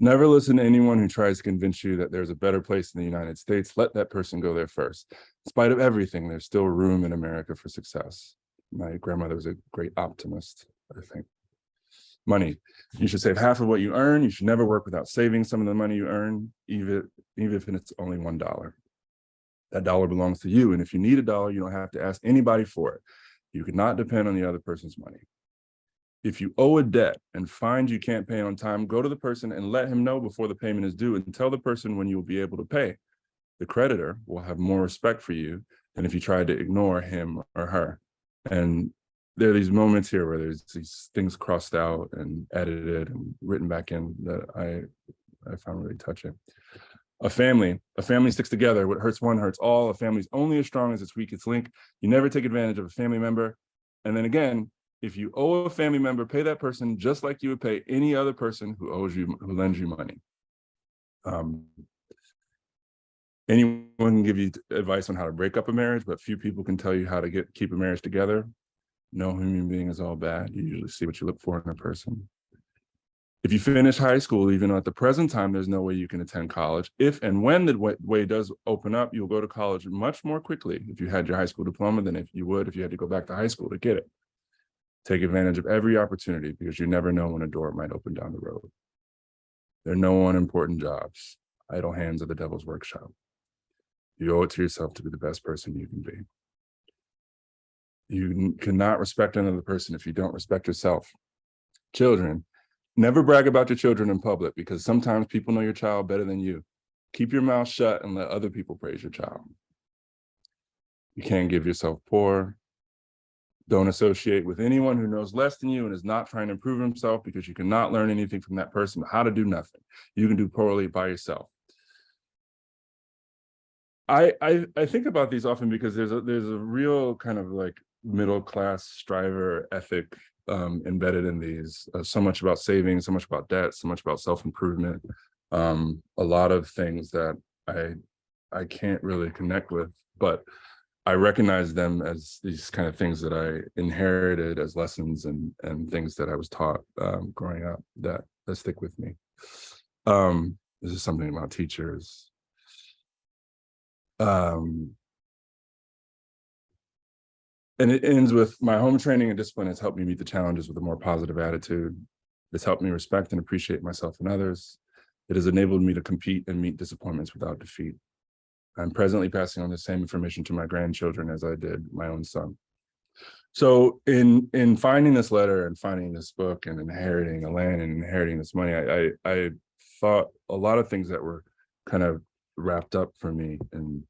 Speaker 4: Never listen to anyone who tries to convince you that there's a better place in the United States. Let that person go there first. In spite of everything, there's still room in America for success. My grandmother was a great optimist, I think. Money. You should save half of what you earn. You should never work without saving some of the money you earn, even if it's only $1. That dollar belongs to you. And if you need $1, you don't have to ask anybody for it. You cannot depend on the other person's money. If you owe a debt and find you can't pay on time, go to the person and let him know before the payment is due, and tell the person when you will be able to pay. The creditor will have more respect for you than if you tried to ignore him or her. And there are these moments here where there's these things crossed out and edited and written back in that I found really touching. A family sticks together. What hurts one hurts all. A family is only as strong as its weakest link. You never take advantage of a family member. And then again, if you owe a family member, pay that person just like you would pay any other person who lends you money. Anyone can give you advice on how to break up a marriage, but few people can tell you how to keep a marriage together. No human being is all bad. You usually see what you look for in a person. If you finish high school, even at the present time, there's no way you can attend college. If and when the way does open up, you'll go to college much more quickly if you had your high school diploma than if you had to go back to high school to get it. Take advantage of every opportunity because you never know when a door might open down the road. There are no unimportant jobs. Idle hands are the devil's workshop. You owe it to yourself to be the best person you can be. You cannot respect another person if you don't respect yourself. Children, never brag about your children in public because sometimes people know your child better than you. Keep your mouth shut and let other people praise your child. You can't give yourself poor. Don't associate with anyone who knows less than you and is not trying to improve himself because you cannot learn anything from that person, how to do nothing. You can do poorly by yourself. I think about these often because there's a real kind of like middle-class striver ethic embedded in these. So much about saving, so much about debt, so much about self-improvement. A lot of things that I can't really connect with, but I recognize them as these kind of things that I inherited as lessons and things that I was taught growing up that stick with me. This is something about teachers. And it ends with my home training and discipline has helped me meet the challenges with a more positive attitude. It's helped me respect and appreciate myself and others. It has enabled me to compete and meet disappointments without defeat. I'm presently passing on the same information to my grandchildren as I did my own son. So in finding this letter and finding this book and inheriting a land and inheriting this money, I thought a lot of things that were kind of wrapped up for me, and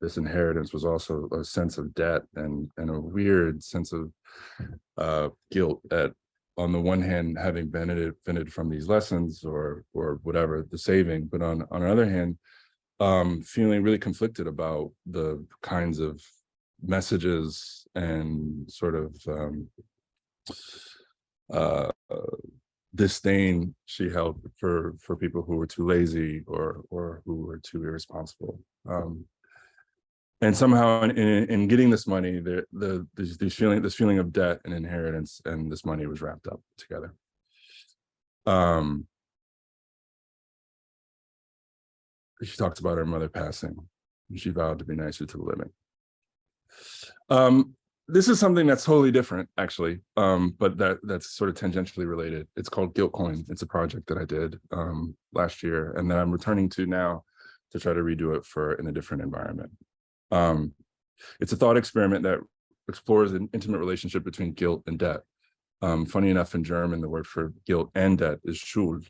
Speaker 4: this inheritance was also a sense of debt and a weird sense of guilt at, on the one hand, having benefited from these lessons or whatever, the saving, but on the other hand, feeling really conflicted about the kinds of messages and sort of disdain she held for people who were too lazy or who were too irresponsible. And somehow in getting this money, this feeling of debt and inheritance and this money was wrapped up together. She talks about her mother passing, and she vowed to be nicer to the living. This is something that's totally different, actually, but that's sort of tangentially related. It's called Guilt Coin. It's a project that I did last year, and that I'm returning to now to try to redo it in a different environment. It's a thought experiment that explores an intimate relationship between guilt and debt. Funny enough, in German, the word for guilt and debt is Schuld.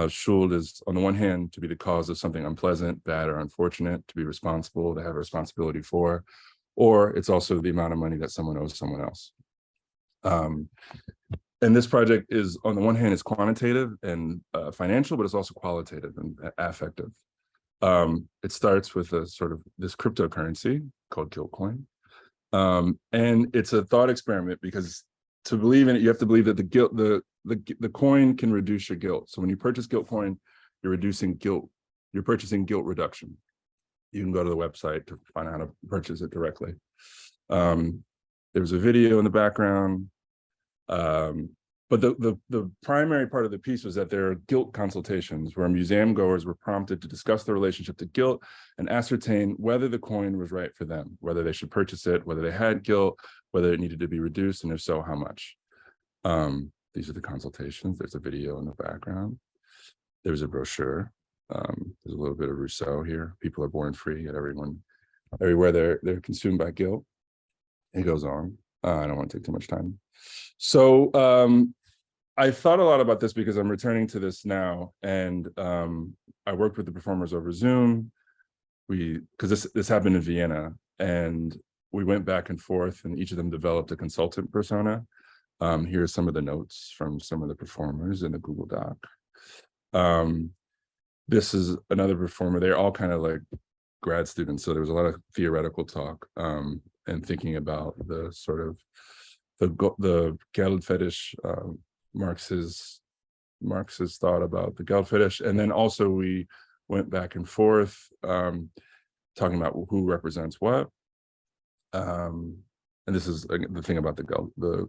Speaker 4: Schuld is, on the one hand, to be the cause of something unpleasant, bad, or unfortunate, to be responsible, to have a responsibility for, or it's also the amount of money that someone owes someone else. And this project is, on the one hand, is quantitative and financial, but it's also qualitative and affective. It starts with a sort of this cryptocurrency called Guilt Coin. And it's a thought experiment because to believe in it, you have to believe that the coin can reduce your guilt. So when you purchase Guilt Coin, you're reducing guilt. You're purchasing guilt reduction. You can go to the website to find out how to purchase it directly. There's a video in the background. But the primary part of the piece was that there are guilt consultations where museum goers were prompted to discuss their relationship to guilt and ascertain whether the coin was right for them, whether they should purchase it, whether they had guilt, whether it needed to be reduced, and if so, how much. These are the consultations. There's a video in the background. There's a brochure. There's a little bit of Rousseau here. People are born free, yet everywhere they're consumed by guilt. It goes on. I don't want to take too much time. So I thought a lot about this because I'm returning to this now, and I worked with the performers over Zoom. Because this happened in Vienna, and we went back and forth, and each of them developed a consultant persona. Here are some of the notes from some of the performers in the Google Doc. This is another performer. They're all kind of like grad students, so there was a lot of theoretical talk and thinking about the sort of the Geld fetish, Marx's thought about the Geld fetish, and then also we went back and forth talking about who represents what. And this is the thing about the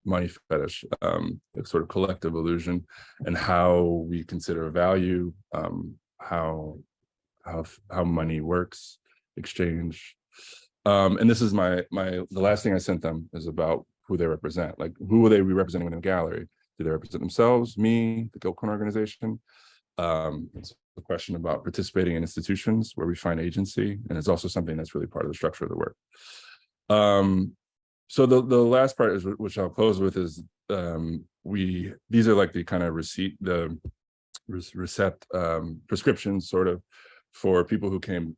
Speaker 4: money fetish, the sort of collective illusion, and how we consider value, how money works, exchange. And this is the last thing I sent them is about who they represent. Like, who will they be representing within the gallery? Do they represent themselves, me, the Guild Corner organization? It's a question about participating in institutions where we find agency, and it's also something that's really part of the structure of the work. So the last part is, which I'll close with, is these are like the kind of prescriptions sort of for people who came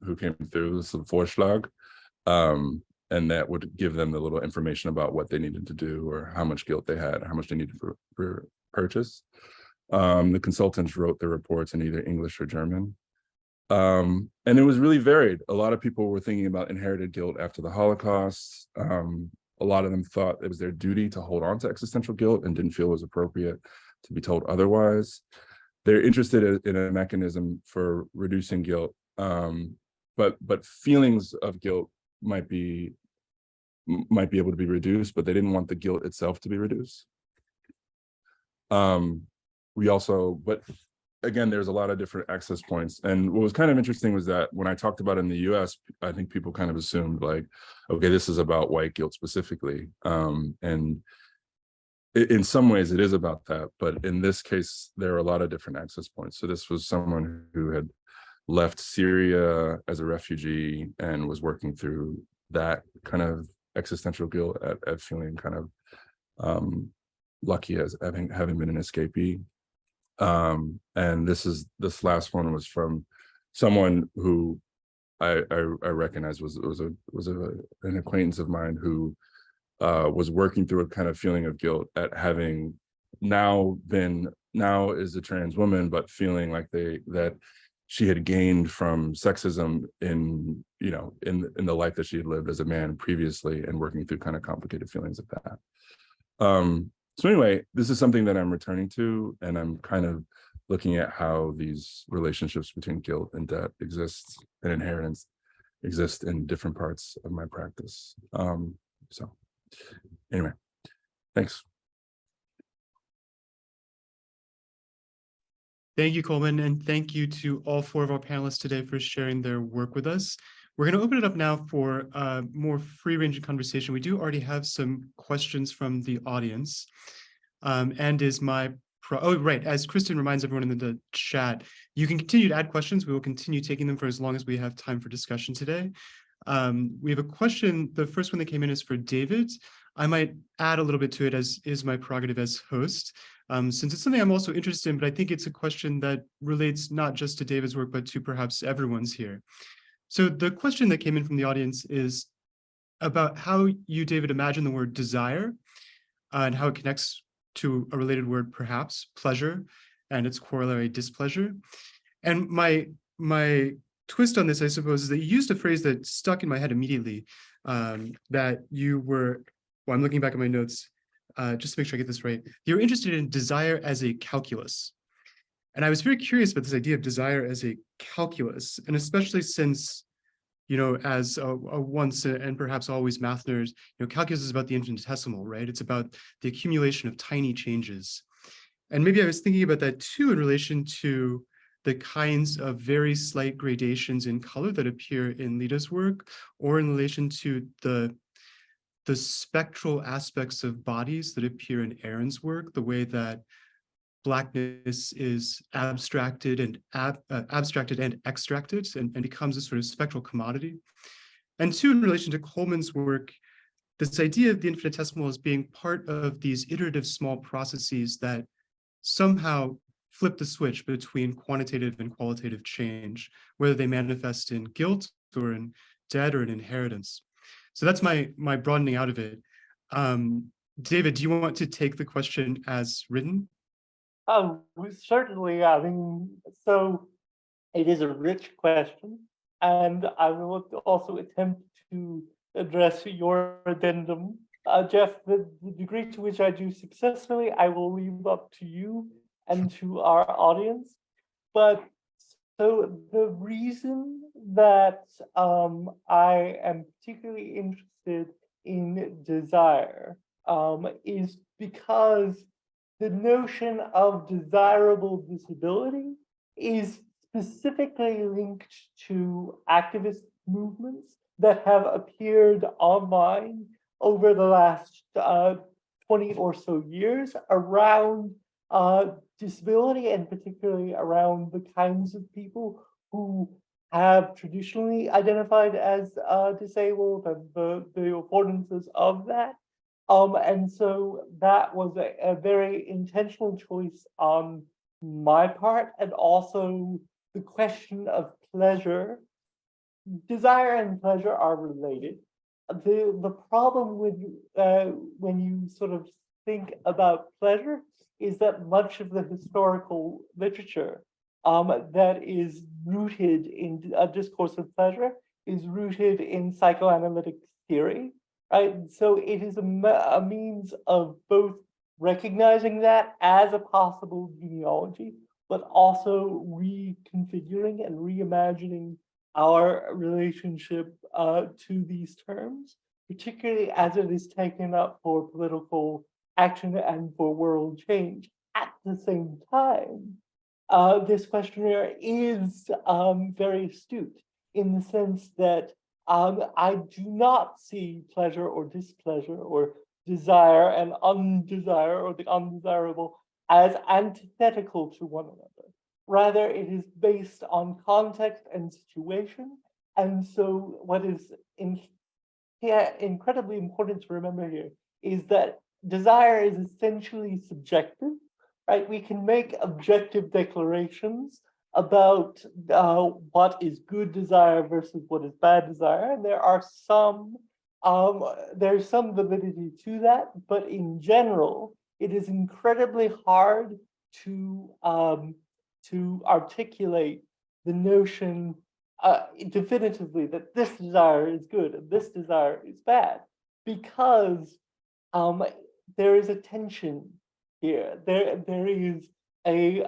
Speaker 4: through. This is a Vorschlag, and that would give them the little information about what they needed to do, or how much guilt they had, or how much they needed for purchase. The consultants wrote the reports in either English or German. And it was really varied. A lot of people were thinking about inherited guilt after the Holocaust. A lot of them thought it was their duty to hold on to existential guilt and didn't feel it was appropriate to be told otherwise. They're interested in a mechanism for reducing guilt, but feelings of guilt might be able to be reduced, but they didn't want the guilt itself to be reduced. But again, there's a lot of different access points. And what was kind of interesting was that when I talked about it in the US, I think people kind of assumed like, okay, this is about white guilt specifically. And in some ways it is about that, but in this case, there are a lot of different access points. So this was someone who had left Syria as a refugee and was working through that kind of existential guilt at feeling kind of lucky as having been an escapee. And this last one was from someone who I recognize was an acquaintance of mine who was working through a kind of feeling of guilt at having now is a trans woman, but feeling like that she had gained from sexism in the life that she had lived as a man previously, and working through kind of complicated feelings of that. So anyway, this is something that I'm returning to, and I'm kind of looking at how these relationships between guilt and debt exist, and inheritance exist in different parts of my practice. So anyway, thanks.
Speaker 1: Thank you, Coleman, and thank you to all four of our panelists today for sharing their work with us. We're going to open it up now for a more free-ranging conversation. We do already have some questions from the audience. As Kristen reminds everyone in the chat, you can continue to add questions. We will continue taking them for as long as we have time for discussion today. We have a question. The first one that came in is for David. I might add a little bit to it, as is my prerogative as host, since it's something I'm also interested in, but I think it's a question that relates not just to David's work, but to perhaps everyone's here. So the question that came in from the audience is about how you, David, imagine the word desire and how it connects to a related word, perhaps, pleasure, and its corollary, displeasure. And my twist on this, I suppose, is that you used a phrase that stuck in my head immediately, that you were, well, I'm looking back at my notes, just to make sure I get this right. You're interested in desire as a calculus. And I was very curious about this idea of desire as a calculus, and especially since, as a once and perhaps always math nerds, calculus is about the infinitesimal, right? It's about the accumulation of tiny changes. And maybe I was thinking about that too in relation to the kinds of very slight gradations in color that appear in Lida's work, or in relation to the spectral aspects of bodies that appear in Aaron's work, the way that Blackness is abstracted and extracted and becomes a sort of spectral commodity. And two, in relation to Coleman's work, this idea of the infinitesimal as being part of these iterative small processes that somehow flip the switch between quantitative and qualitative change, whether they manifest in guilt or in debt or in inheritance. So that's my broadening out of it. David, do you want to take the question as written?
Speaker 6: Oh, certainly. I mean, so it is a rich question, and I will also attempt to address your addendum. Jeff, the degree to which I do successfully, I will leave up to you and to our audience. But so the reason that I am particularly interested in desire is because the notion of desirable disability is specifically linked to activist movements that have appeared online over the last 20 or so years around disability, and particularly around the kinds of people who have traditionally identified as disabled and the affordances of that. And so that was a very intentional choice on my part, and also the question of pleasure. Desire and pleasure are related. The problem with when you sort of think about pleasure is that much of the historical literature that is rooted in a discourse of pleasure is rooted in psychoanalytic theory, right? So it is a means of both recognizing that as a possible genealogy, but also reconfiguring and reimagining our relationship to these terms, particularly as it is taken up for political action and for world change. At the same time, this questionnaire is very astute in the sense that I do not see pleasure or displeasure or desire and undesire or the undesirable as antithetical to one another. Rather, it is based on context and situation. And so what is incredibly important to remember here is that desire is essentially subjective, right? We can make objective declarations about what is good desire versus what is bad desire, and there are there's some validity to that, but in general, it is incredibly hard to articulate the notion definitively that this desire is good and this desire is bad, because there is a tension here. There is a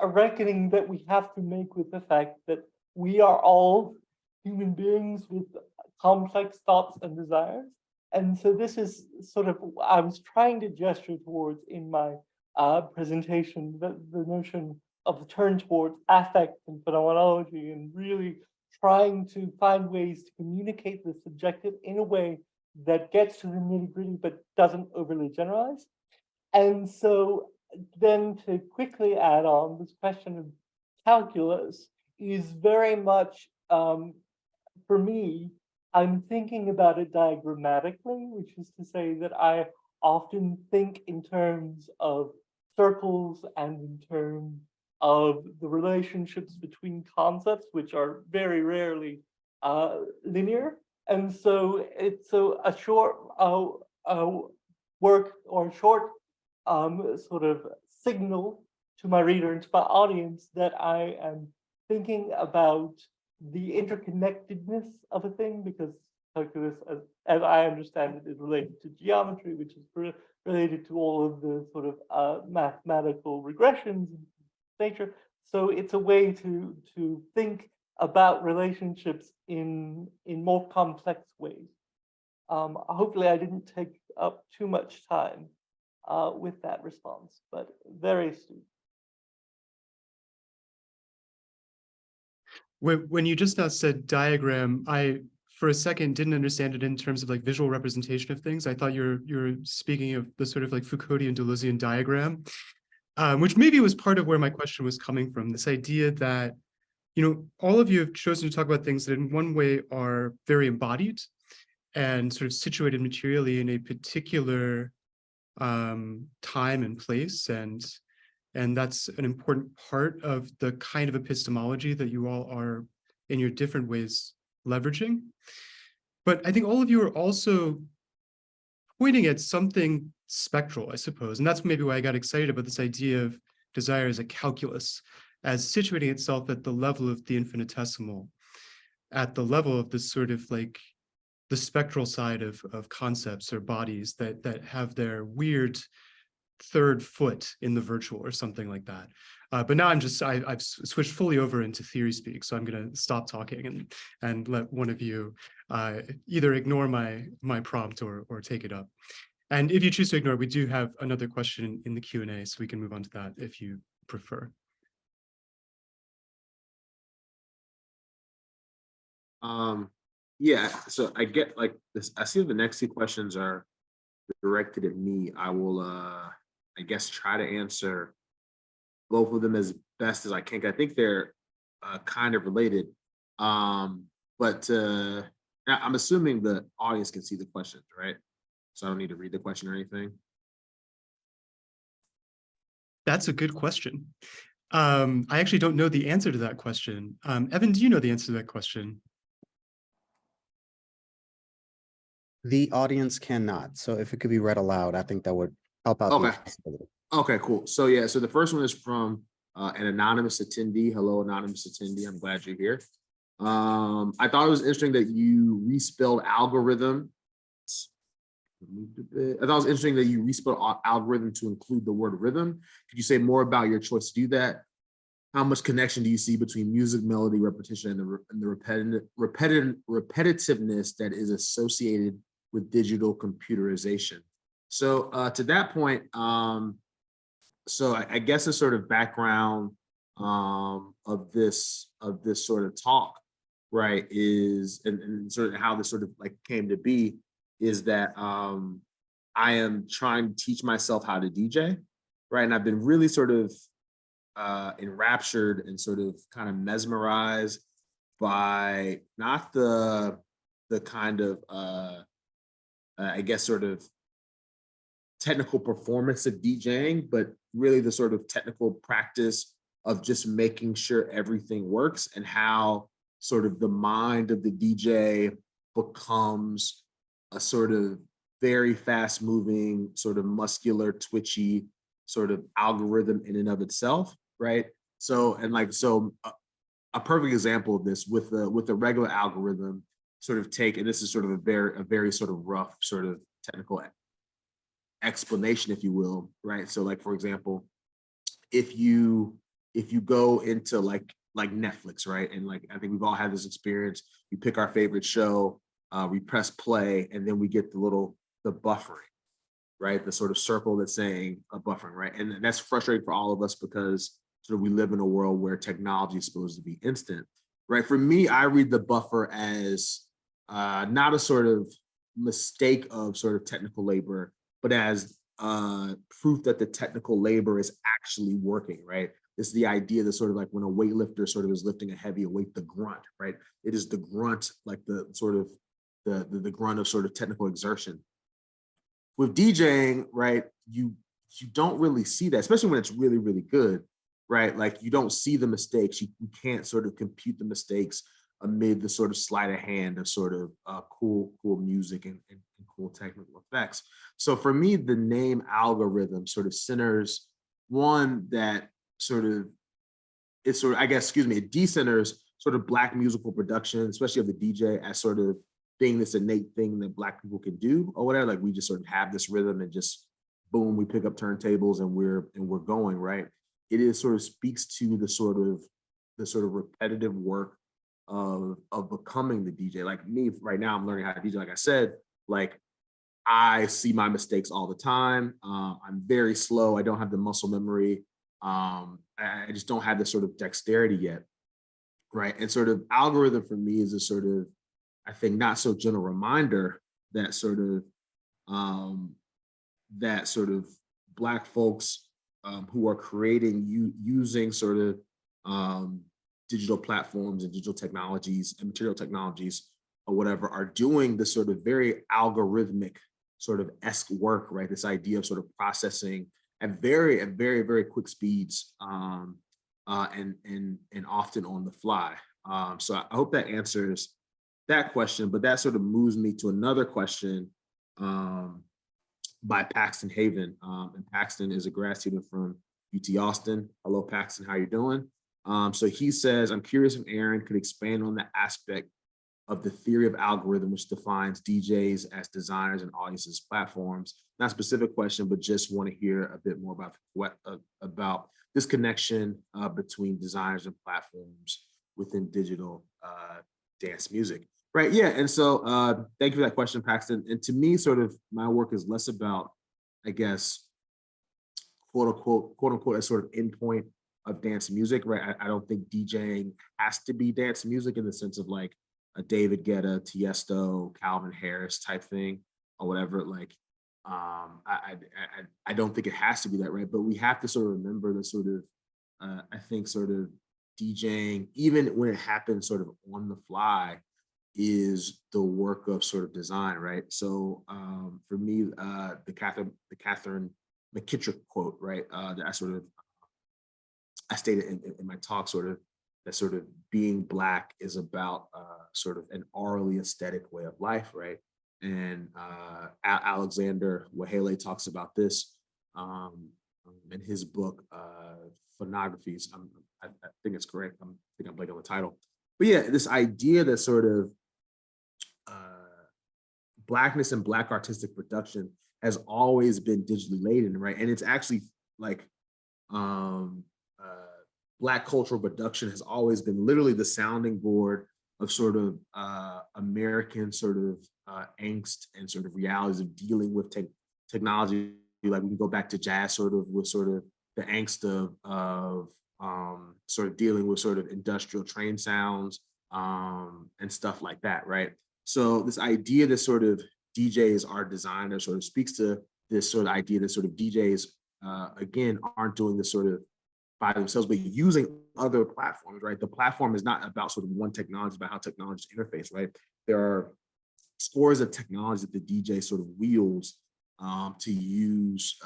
Speaker 6: reckoning that we have to make with the fact that we are all human beings with complex thoughts and desires. And so this is sort of, I was trying to gesture towards in my presentation, the notion of the turn towards affect and phenomenology, and really trying to find ways to communicate the subjective in a way that gets to the nitty-gritty but doesn't overly generalize. And so then to quickly add on, this question of calculus is very much, for me, I'm thinking about it diagrammatically, which is to say that I often think in terms of circles and in terms of the relationships between concepts, which are very rarely linear. And so it's a short work or short sort of signal to my reader and to my audience that I am thinking about the interconnectedness of a thing, because calculus, as I understand it, is related to geometry, which is related to all of the sort of mathematical regressions in nature. So it's a way to think about relationships in more complex ways. Hopefully I didn't take up too much time with that response, but very astute.
Speaker 1: When you just now said diagram, I, for a second, didn't understand it in terms of like visual representation of things. I thought you're speaking of the sort of like Foucauldian Deleuzian diagram, which maybe was part of where my question was coming from. This idea that, you know, all of you have chosen to talk about things that in one way are very embodied, and sort of situated materially in a particular time and place, and that's an important part of the kind of epistemology that you all are in your different ways leveraging. But I think all of you are also pointing at something spectral, I suppose, and that's maybe why I got excited about this idea of desire as a calculus, as situating itself at the level of the infinitesimal, at the level of this sort of like the spectral side of concepts or bodies that have their weird third foot in the virtual or something like that. But now I've switched fully over into theory speak, so I'm going to stop talking and let one of you either ignore my prompt or take it up. And if you choose to ignore, we do have another question in the Q&A, so we can move on to that if you prefer.
Speaker 3: Yeah, so I get like this. I see the next two questions are directed at me. I will, I guess, try to answer both of them as best as I can. I think they're kind of related. But I'm assuming the audience can see the questions, right? So I don't need to read the question or anything.
Speaker 1: That's a good question. I actually don't know the answer to that question. Evan, do you know the answer to that question?
Speaker 7: The audience cannot. So if it could be read aloud, I think that would help out the
Speaker 3: Okay.
Speaker 7: accessibility.
Speaker 3: Okay, cool. So yeah, so the first one is from an anonymous attendee. Hello, anonymous attendee. I'm glad you're here. I thought it was interesting that you respelled algorithm. I thought it was interesting that you respelled algorithm to include the word rhythm. Could you say more about your choice to do that? How much connection do you see between music, melody, repetition, and the repetitiveness that is associated with digital computerization? So to that point, so I guess a sort of background of this sort of talk, right, is and sort of how this sort of like came to be is that I am trying to teach myself how to DJ, right, and I've been really sort of enraptured and sort of kind of mesmerized by not the kind of I guess sort of technical performance of DJing, but really the sort of technical practice of just making sure everything works and how sort of the mind of the DJ becomes a sort of very fast moving, sort of muscular, twitchy sort of algorithm in and of itself, right? So, and like, so a perfect example of this with the regular algorithm sort of take, and this is sort of a very sort of rough sort of technical explanation, if you will, right? So like, for example, if you go into like Netflix, right? And like, I think we've all had this experience. We pick our favorite show, we press play, and then we get the buffering, right? The sort of circle that's saying buffering, right? And that's frustrating for all of us because sort of we live in a world where technology is supposed to be instant, right? For me, I read the buffer as not a sort of mistake of sort of technical labor, but as proof that the technical labor is actually working, right? It's the idea that sort of like when a weightlifter sort of is lifting a heavier weight, the grunt, right? It is the grunt, like the sort of the grunt of sort of technical exertion. With DJing, right, you don't really see that, especially when it's really, really good, right? Like you don't see the mistakes. You can't sort of compute the mistakes amid the sort of sleight of hand of sort of cool music and cool technical effects. So for me, the name algorithm sort of centers one that sort of, it's sort of, I guess, excuse me, it decenters sort of Black musical production, especially of the DJ, as sort of being this innate thing that Black people can do or whatever. Like we just sort of have this rhythm and just boom, we pick up turntables and we're going, right? It is sort of speaks to the sort of repetitive work of becoming the DJ. Like me right now, I'm learning how to DJ. Like I said, like I see my mistakes all the time. I'm very slow. I don't have the muscle memory. I just don't have the sort of dexterity yet, right? And sort of algorithm for me is a sort of, I think, not so gentle reminder that sort of Black folks who are creating using sort of digital platforms and digital technologies and material technologies or whatever are doing this sort of very algorithmic sort of esque work, right? This idea of sort of processing at very, very quick speeds, and often on the fly. So I hope that answers that question, but that sort of moves me to another question by Paxton Haven. And Paxton is a grad student from UT Austin. Hello, Paxton, how you doing? So he says, I'm curious if Aaron could expand on the aspect of the theory of algorithm, which defines DJs as designers and audiences platforms. Not a specific question, but just want to hear a bit more about this connection between designers and platforms within digital dance music. Right, yeah, and so thank you for that question, Paxton. And to me, sort of my work is less about, I guess, quote unquote, a sort of endpoint of dance music, right? I don't think DJing has to be dance music in the sense of like a David Guetta, Tiesto, Calvin Harris type thing or whatever. Like, I don't think it has to be that, right? But we have to sort of remember the sort of, I think sort of DJing, even when it happens sort of on the fly, is the work of sort of design, right? So for me, the Catherine McKittrick quote, right? That I stated in my talk, sort of that sort of being Black is about sort of an orally aesthetic way of life, right? And Alexander Wahele talks about this in his book, Phonographies. I think it's correct. I think I'm blanking on the title. But yeah, this idea that sort of Blackness and Black artistic production has always been digitally laden, right? And it's actually like Black cultural production has always been literally the sounding board of sort of American sort of angst and sort of realities of dealing with technology. Like we can go back to jazz sort of with sort of the angst of sort of dealing with sort of industrial train sounds and stuff like that, right? So this idea that sort of DJs are designers sort of speaks to this sort of idea that sort of DJs, again, aren't doing this sort of by themselves, but using other platforms, right? The platform is not about sort of one technology, it's about how technologies interface, right? There are scores of technologies that the DJ sort of wields to use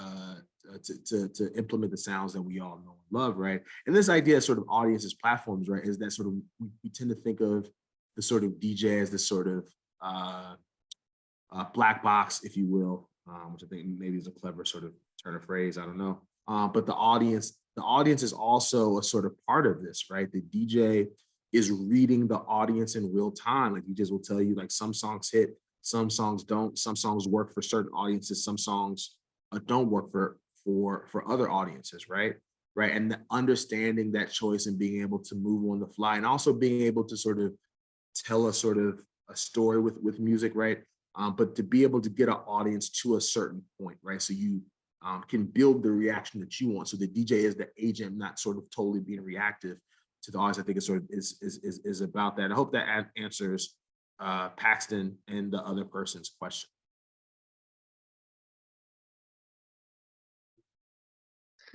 Speaker 3: to implement the sounds that we all know and love, right? And this idea of sort of audiences, platforms, right, is that sort of we tend to think of the sort of DJ as this sort of black box, if you will, which I think maybe is a clever sort of turn of phrase, I don't know. But the audience is also a sort of part of this, right? The DJ is reading the audience in real time. Like DJs will tell you, like some songs hit, some songs don't, some songs work for certain audiences, some songs don't work for other audiences, right? Right. And understanding that choice and being able to move on the fly and also being able to sort of tell a sort of a story with music, right? But to be able to get an audience to a certain point, right? So you can build the reaction that you want. So the DJ is the agent, not sort of totally being reactive to the audience. I think it sort of is about that. I hope that answers Paxton and the other person's question.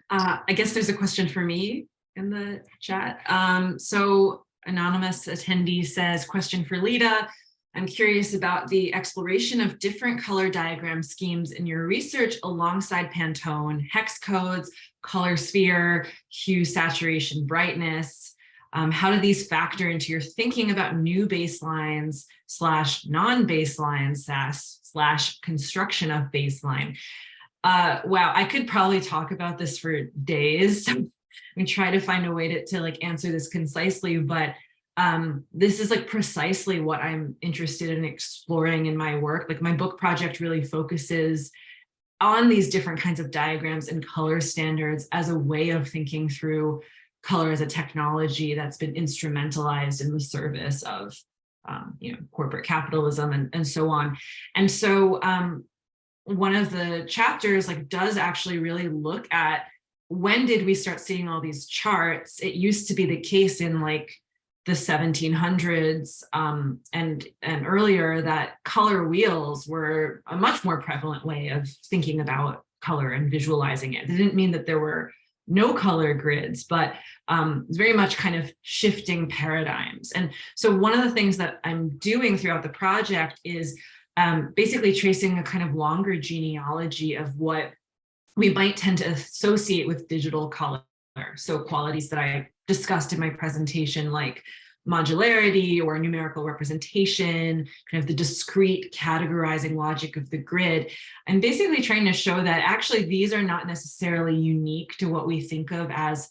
Speaker 5: I guess there's a question for me in the chat. So anonymous attendee says, question for Lida. I'm curious about the exploration of different color diagram schemes in your research alongside Pantone, hex codes, color sphere, hue, saturation, brightness. How do these factor into your thinking about new baselines / non-baselines / construction of baseline? Wow, I could probably talk about this for days and try to find a way to like answer this concisely, but this is like precisely what I'm interested in exploring in my work. Like my book project really focuses on these different kinds of diagrams and color standards as a way of thinking through color as a technology that's been instrumentalized in the service of corporate capitalism and so on. And so one of the chapters like does actually really look at when did we start seeing all these charts. It used to be the case in like the 1700s and earlier that color wheels were a much more prevalent way of thinking about color and visualizing it. It didn't mean that there were no color grids, but it's very much kind of shifting paradigms. And so one of the things that I'm doing throughout the project is basically tracing a kind of longer genealogy of what we might tend to associate with digital color. So qualities that I discussed in my presentation, like modularity or numerical representation, kind of the discrete categorizing logic of the grid. I'm basically trying to show that actually these are not necessarily unique to what we think of as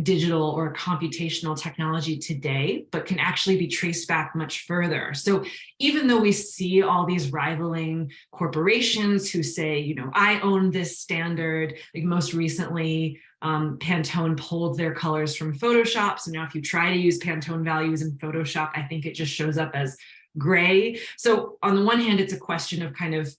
Speaker 5: digital or computational technology today, but can actually be traced back much further. So even though we see all these rivaling corporations who say, you know, I own this standard, like most recently, Pantone pulled their colors from Photoshop. So now if you try to use Pantone values in Photoshop, I think it just shows up as gray. So on the one hand, it's a question of kind of,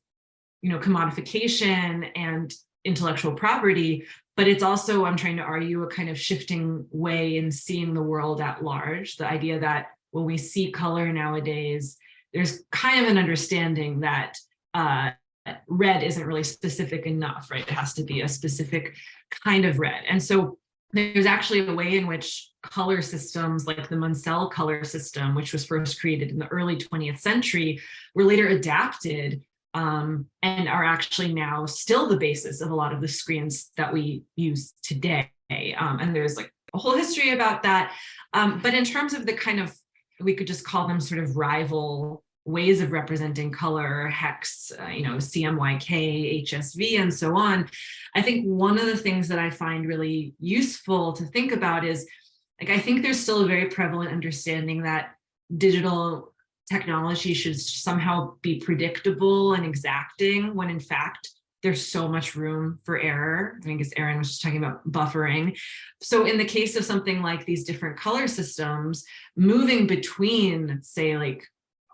Speaker 5: you know, commodification and intellectual property, but it's also, I'm trying to argue, a kind of shifting way in seeing the world at large. The idea that when we see color nowadays, there's kind of an understanding that red isn't really specific enough, right? It has to be a specific kind of red. And so there's actually a way in which color systems like the Munsell color system, which was first created in the early 20th century, were later adapted and are actually now still the basis of a lot of the screens that we use today. And there's like a whole history about that. But in terms of the kind of, we could just call them sort of rival ways of representing color, hex, you know, CMYK, HSV, and so on. I think one of the things that I find really useful to think about is, like, I think there's still a very prevalent understanding that digital technology should somehow be predictable and exacting, when in fact, there's so much room for error. I think as Erin was just talking about buffering. So in the case of something like these different color systems, moving between, say, like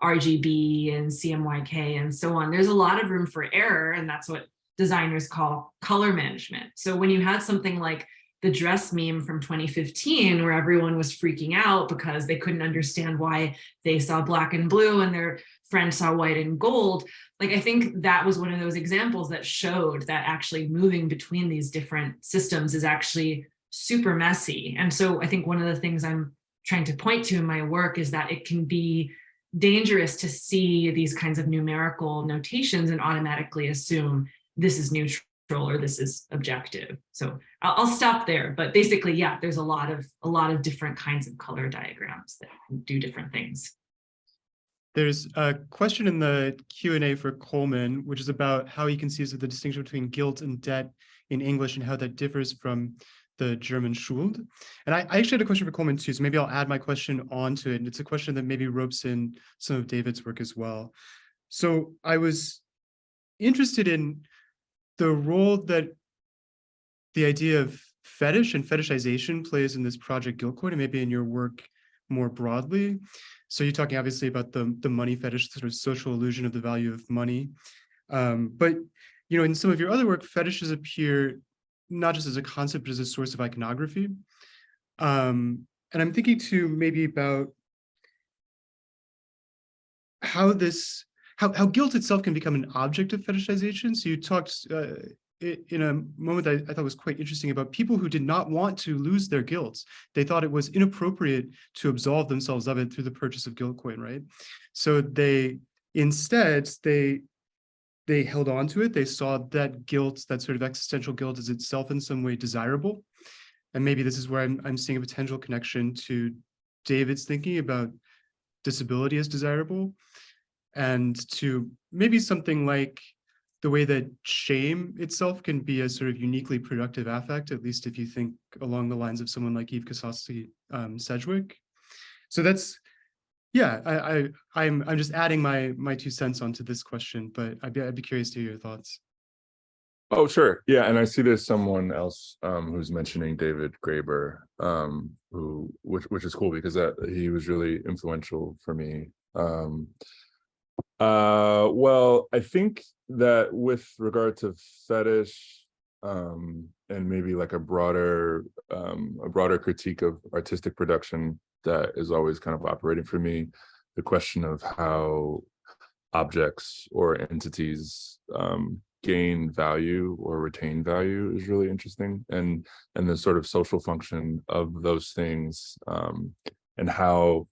Speaker 5: RGB and CMYK and so on, there's a lot of room for error, and that's what designers call color management. So when you had something like the dress meme from 2015, where everyone was freaking out because they couldn't understand why they saw black and blue and their friend saw white and gold, like, I think that was one of those examples that showed that actually moving between these different systems is actually super messy. And so I think one of the things I'm trying to point to in my work is that it can be dangerous to see these kinds of numerical notations and automatically assume this is neutral or this is objective. So I'll stop there, but basically, yeah, there's a lot of different kinds of color diagrams that do different things.
Speaker 1: There's a question in the Q&A for Coleman, which is about how he conceives of the distinction between guilt and debt in English and how that differs from the German Schuld. And I actually had a question for Coleman too, so maybe I'll add my question onto it. And it's a question that maybe ropes in some of David's work as well. So I was interested in the role that the idea of fetish and fetishization plays in this project Guiltcoin, and maybe in your work more broadly. So you're talking obviously about the money fetish, sort of social illusion of the value of money. But you know, in some of your other work, fetishes appear not just as a concept, but as a source of iconography. And I'm thinking too maybe about how guilt itself can become an object of fetishization. So you talked in a moment that I thought was quite interesting about people who did not want to lose their guilt. They thought it was inappropriate to absolve themselves of it through the purchase of Guiltcoin, right? So they held on to it. They saw that guilt, that sort of existential guilt, as itself in some way desirable. And maybe this is where I'm seeing a potential connection to David's thinking about disability as desirable, and to maybe something like the way that shame itself can be a sort of uniquely productive affect, at least if you think along the lines of someone like Eve Kosofsky Sedgwick. So that's, yeah, I'm just adding my 2 cents onto this question, but I'd be curious to hear your thoughts.
Speaker 4: Oh, sure. Yeah. And I see there's someone else who's mentioning David Graeber, which is cool because he was really influential for me. Well, I think that with regard to fetish, and maybe like a broader critique of artistic production that is always kind of operating for me, the question of how objects or entities gain value or retain value is really interesting, and the sort of social function of those things, and how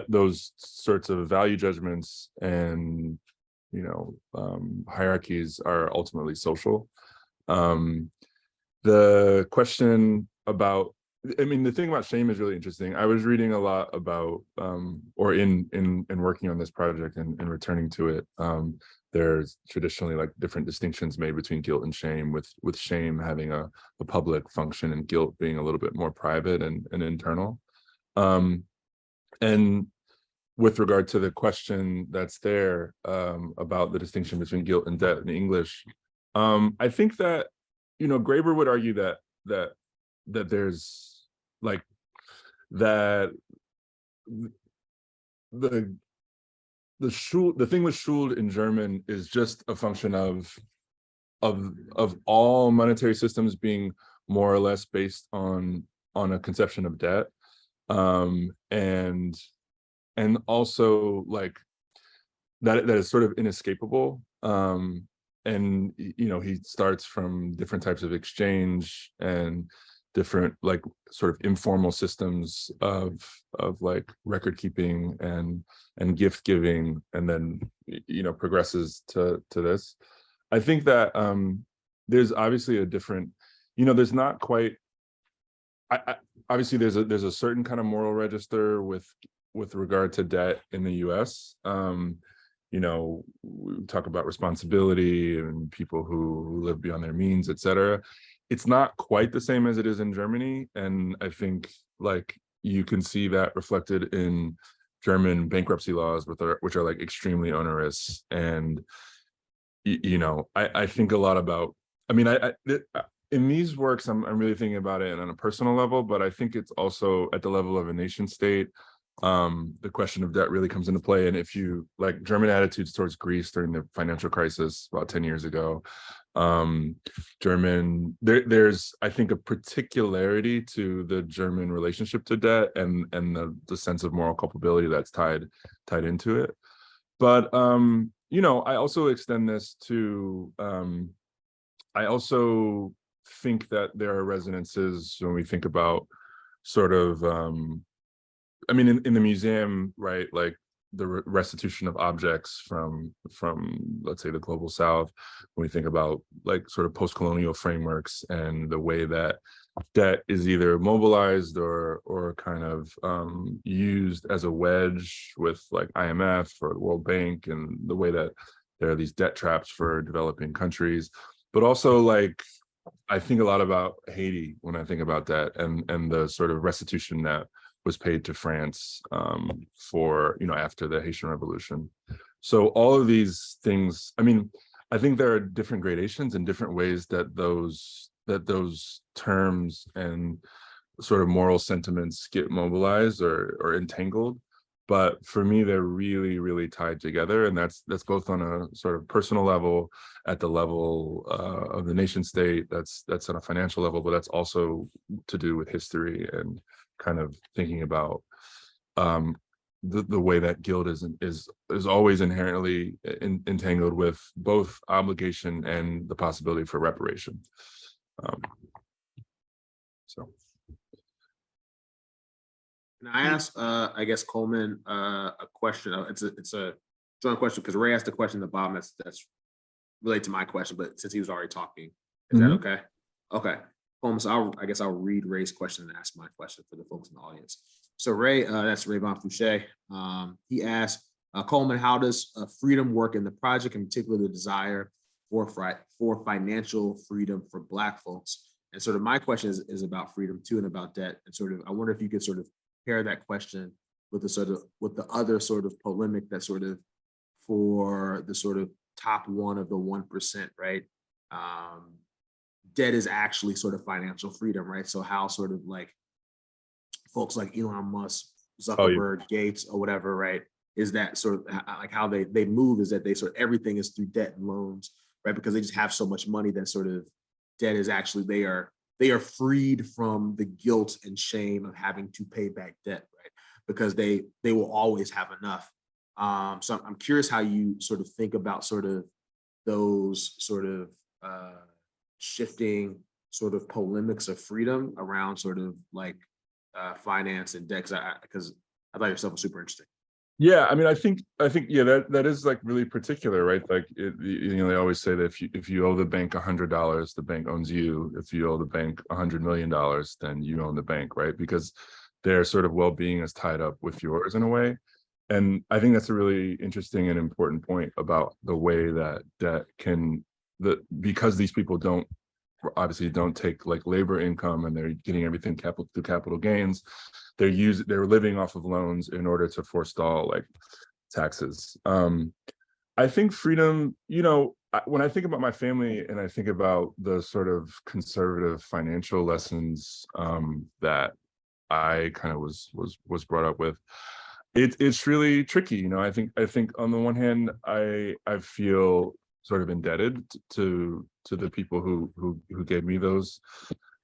Speaker 4: those sorts of value judgments and hierarchies are ultimately social. The question about, I mean, the thing about shame is really interesting. I was reading a lot about, or in working on this project and returning to it, there's traditionally like different distinctions made between guilt and shame, with shame having a public function and guilt being a little bit more private and internal. And with regard to the question that's there, about the distinction between guilt and debt in English, I think that, Graeber would argue that there's like that the thing with Schuld in German is just a function of all monetary systems being more or less based on a conception of debt, and also like that is sort of inescapable. And he starts from different types of exchange and different like sort of informal systems of like record keeping and gift giving, and then progresses to this. I think that there's obviously a different, there's not quite, obviously there's a certain kind of moral register with regard to debt in the US. We talk about responsibility and people who live beyond their means, et cetera. It's not quite the same as it is in Germany. And I think like you can see that reflected in German bankruptcy laws, which are like extremely onerous. And, I think a lot about, I mean, in these works, I'm really thinking about it on a personal level, but I think it's also at the level of a nation state. The question of debt really comes into play. And if you like German attitudes towards Greece during the financial crisis about 10 years ago, there's I think a particularity to the German relationship to debt and the sense of moral culpability that's tied into it. But I also extend this to I also think that there are resonances when we think about sort of I mean, in the museum, right, like the restitution of objects from let's say the global South, when we think about like sort of post-colonial frameworks and the way that debt is either mobilized or kind of used as a wedge with like IMF or the World Bank, and the way that there are these debt traps for developing countries. But also like I think a lot about Haiti when I think about debt and the sort of restitution that was paid to France for, after the Haitian Revolution. So all of these things, I mean, I think there are different gradations and different ways that those terms and sort of moral sentiments get mobilized or entangled. But for me, they're really, really tied together. And that's both on a sort of personal level, at the level of the nation state, that's on a financial level, but that's also to do with history and kind of thinking about the way that guilt is always inherently entangled with both obligation and the possibility for reparation. So.
Speaker 3: Can I ask, I guess, Coleman, a question? It's a joint question because Ray asked a question at the bottom that's related to my question, but since he was already talking, is that okay? Okay. Coleman, so I guess I'll read Ray's question and ask my question for the folks in the audience. So Ray, that's Ray Von Fouché. He asked, Coleman, how does freedom work in the project, in particular the desire for financial freedom for Black folks? And sort of my question is about freedom too, and about debt. And sort of, I wonder if you could sort of pair that question with the other sort of polemic that sort of for the sort of top one of the 1%, right? Debt is actually sort of financial freedom, right? So how sort of like folks like Elon Musk, Zuckerberg, Gates, or whatever, right? Is that sort of like how they move, is that they sort of everything is through debt and loans, right? Because they just have so much money that sort of debt is actually, they are freed from the guilt and shame of having to pay back debt, right? Because they will always have enough. So I'm curious how you sort of think about sort of those sort of shifting sort of polemics of freedom around sort of like finance and debt, because I thought your stuff was super interesting.
Speaker 4: Yeah, I mean, I think yeah, that is like really particular, right? Like they always say that if you owe the bank $100, the bank owns you. If you owe the bank $100 million, then you own the bank, right? Because their sort of well-being is tied up with yours in a way. And I think that's a really interesting and important point about the way that debt because these people obviously don't take like labor income and they're getting everything through capital gains. They're living off of loans in order to forestall like taxes. I think freedom, when I think about my family and I think about the sort of conservative financial lessons that I kind of was brought up with, it's really tricky. I think on the one hand, I feel sort of indebted to the people who gave me those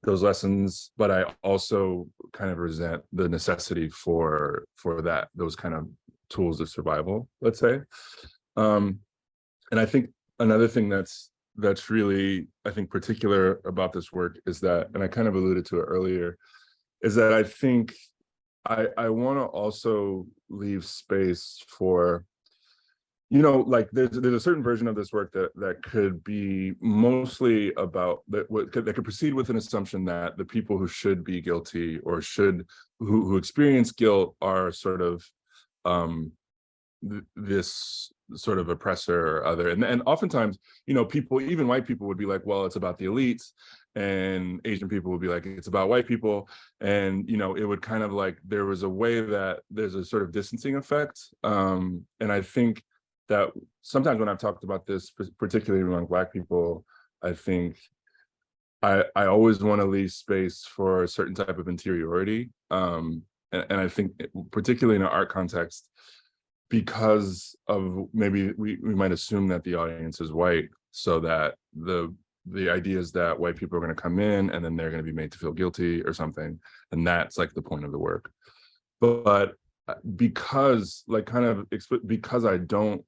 Speaker 4: lessons, but I also kind of resent the necessity for those kind of tools of survival, let's say. And I think another thing that's really, I think, particular about this work is that, and I kind of alluded to it earlier, is that I think I want to also leave space for, like there's a certain version of this work that could be mostly about that could proceed with an assumption that the people who should be guilty or who experience guilt are sort of this sort of oppressor or other, and oftentimes people, even white people, would be like, well, it's about the elites, and Asian people would be like, it's about white people, and it would kind of like, there was a way that there's a sort of distancing effect, and I think that sometimes when I've talked about this, particularly among Black people, I think I always want to leave space for a certain type of interiority. And I think particularly in an art context, because of maybe we might assume that the audience is white, so that the idea is that white people are going to come in and then they're going to be made to feel guilty or something. And that's like the point of the work. But because I don't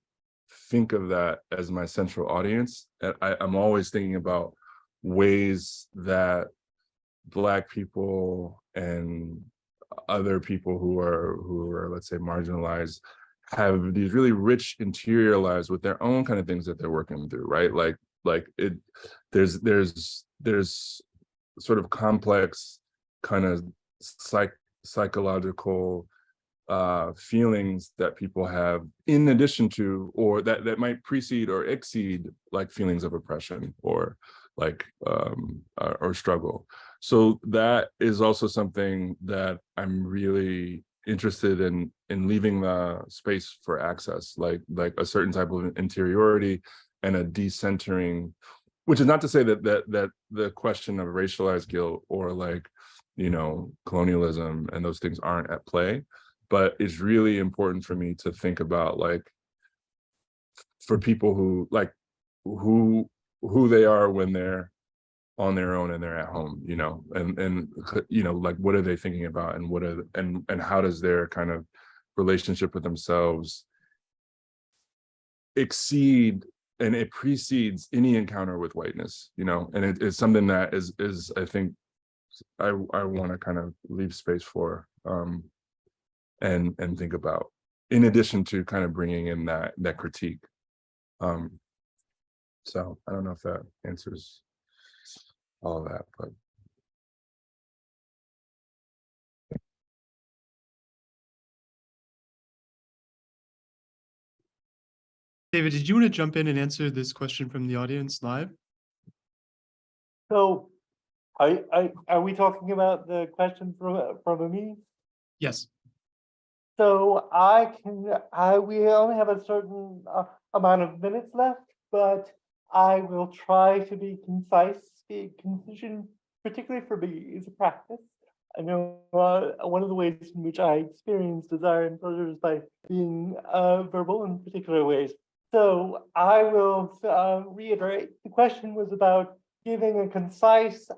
Speaker 4: think of that as my central audience, I'm always thinking about ways that Black people and other people who are let's say marginalized have these really rich interior lives with their own kind of things that they're working through, right? There's sort of complex kind of psychological feelings that people have, in addition to, or that might precede or exceed like feelings of oppression or like or struggle. So that is also something that I'm really interested in leaving the space for access, like a certain type of interiority and a decentering, which is not to say that the question of racialized guilt or like colonialism and those things aren't at play, but it's really important for me to think about, like, for people who like who they are when they're on their own and they're at home, and like, what are they thinking about, and and how does their kind of relationship with themselves exceed, and it precedes any encounter with whiteness, and it's something that is I think I want to kind of leave space for, and think about, in addition to kind of bringing in that critique. So I don't know if that answers all of that, but
Speaker 1: David, did you want to jump in and answer this question from the audience live?
Speaker 6: So, are we talking about the question from me?
Speaker 1: Yes.
Speaker 6: So we only have a certain amount of minutes left, but I will try to be concise. Concision, particularly for me, is a practice. I know one of the ways in which I experience desire and pleasure is by being verbal in particular ways. So I will reiterate. The question was about giving a concise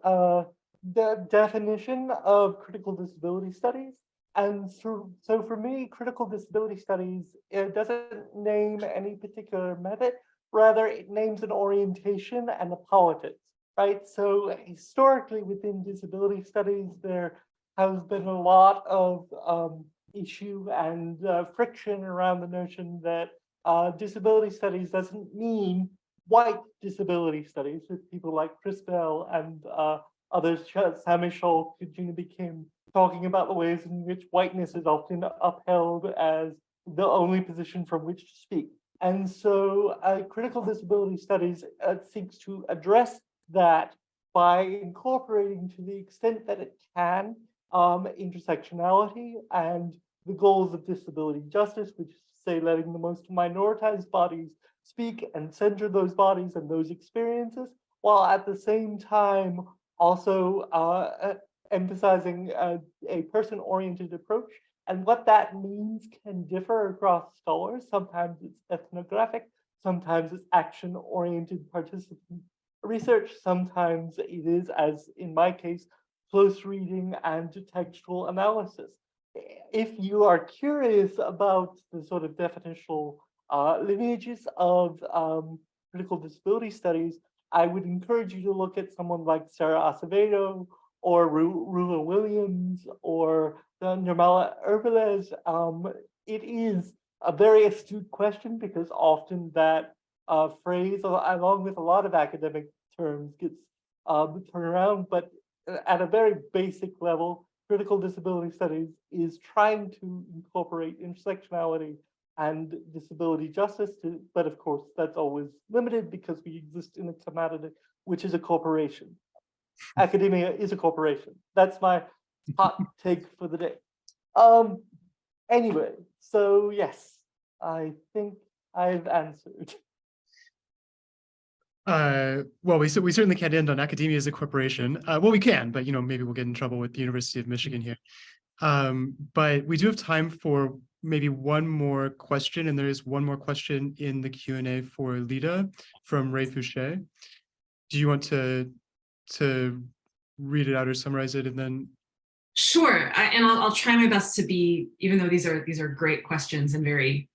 Speaker 6: definition of critical disability studies. And so for me, critical disability studies, it doesn't name any particular method, rather it names an orientation and a politics, right? So historically within disability studies, there has been a lot of issue and friction around the notion that disability studies doesn't mean white disability studies, with people like Chris Bell and others, Sami Schultz, Gina Kim, talking about the ways in which whiteness is often upheld as the only position from which to speak. And so critical disability studies seeks to address that by incorporating, to the extent that it can, intersectionality and the goals of disability justice, which is to say letting the most minoritized bodies speak and center those bodies and those experiences, while at the same time also emphasizing a person-oriented approach. And what that means can differ across scholars. Sometimes it's ethnographic, sometimes it's action-oriented participant research, sometimes it is, as in my case, close reading and textual analysis. If you are curious about the sort of definitional lineages of critical disability studies, I would encourage you to look at someone like Sarah Acevedo or Rula Williams or Nirmala Urbilez. It is a very astute question because often that phrase, along with a lot of academic terms, gets turned around. But at a very basic level, critical disability studies is trying to incorporate intersectionality and disability justice, but of course that's always limited because we exist in a commodity, which is a corporation. Academia is a corporation. That's my hot take for the day. Anyway, so yes, I think I've answered.
Speaker 1: Well, we certainly can't end on academia as a corporation. Well, we can, but maybe we'll get in trouble with the University of Michigan here. But we do have time for maybe one more question, and there is one more question in the Q&A for Lida from Ray Fouché. Do you want to read it out or summarize it, and then?
Speaker 5: Sure, and I'll try my best to be, even though these are great questions and very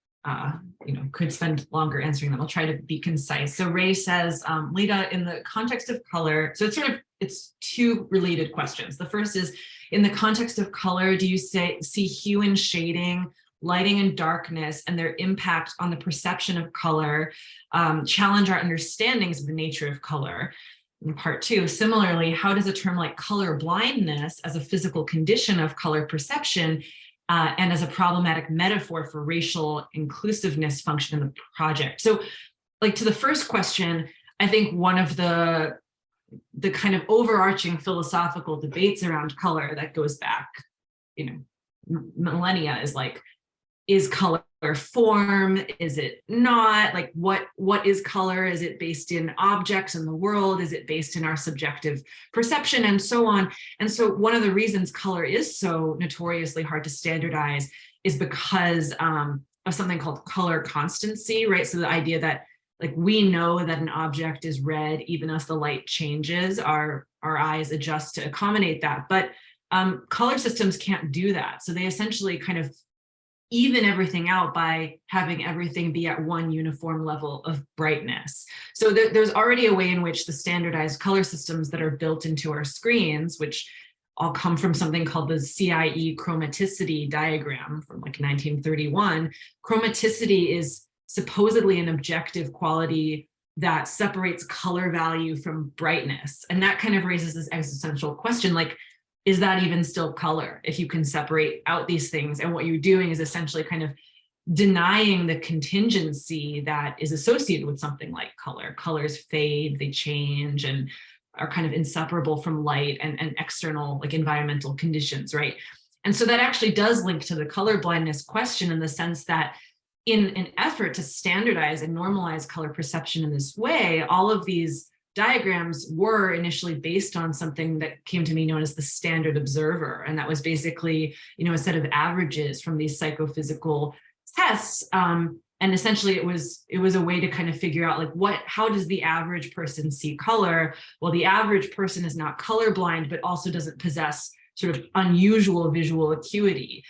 Speaker 5: could spend longer answering them, I'll try to be concise. So Ray says, Lida, in the context of color, so it's two related questions. The first is, in the context of color, do you see hue and shading, lighting and darkness, and their impact on the perception of color challenge our understandings of the nature of color? In part two, similarly, how does a term like color blindness as a physical condition of color perception and as a problematic metaphor for racial inclusiveness function in the project? So, like, to the first question, I think one of the kind of overarching philosophical debates around color that goes back, millennia is like, is color form? Is it not? Like, what is color? Is it based in objects in the world? Is it based in our subjective perception, and so on? And so one of the reasons color is so notoriously hard to standardize is because of something called color constancy, right? So the idea that, like, we know that an object is red even as the light changes, our eyes adjust to accommodate that. But color systems can't do that. So they essentially kind of even everything out by having everything be at one uniform level of brightness. So there's already a way in which the standardized color systems that are built into our screens, which all come from something called the CIE chromaticity diagram from like 1931. Chromaticity is supposedly an objective quality that separates color value from brightness. And that kind of raises this existential question, like, is that even still color if you can separate out these things? And what you're doing is essentially kind of denying the contingency that is associated with something like color. Colors fade, they change, and are kind of inseparable from light and external, like, environmental conditions, right? And so that actually does link to the color blindness question, in the sense that in an effort to standardize and normalize color perception in this way, all of these diagrams were initially based on something that came to be known as the standard observer. And that was basically, a set of averages from these psychophysical tests. And essentially it was a way to kind of figure out, like, how does the average person see color? Well, the average person is not colorblind, but also doesn't possess sort of unusual visual acuity.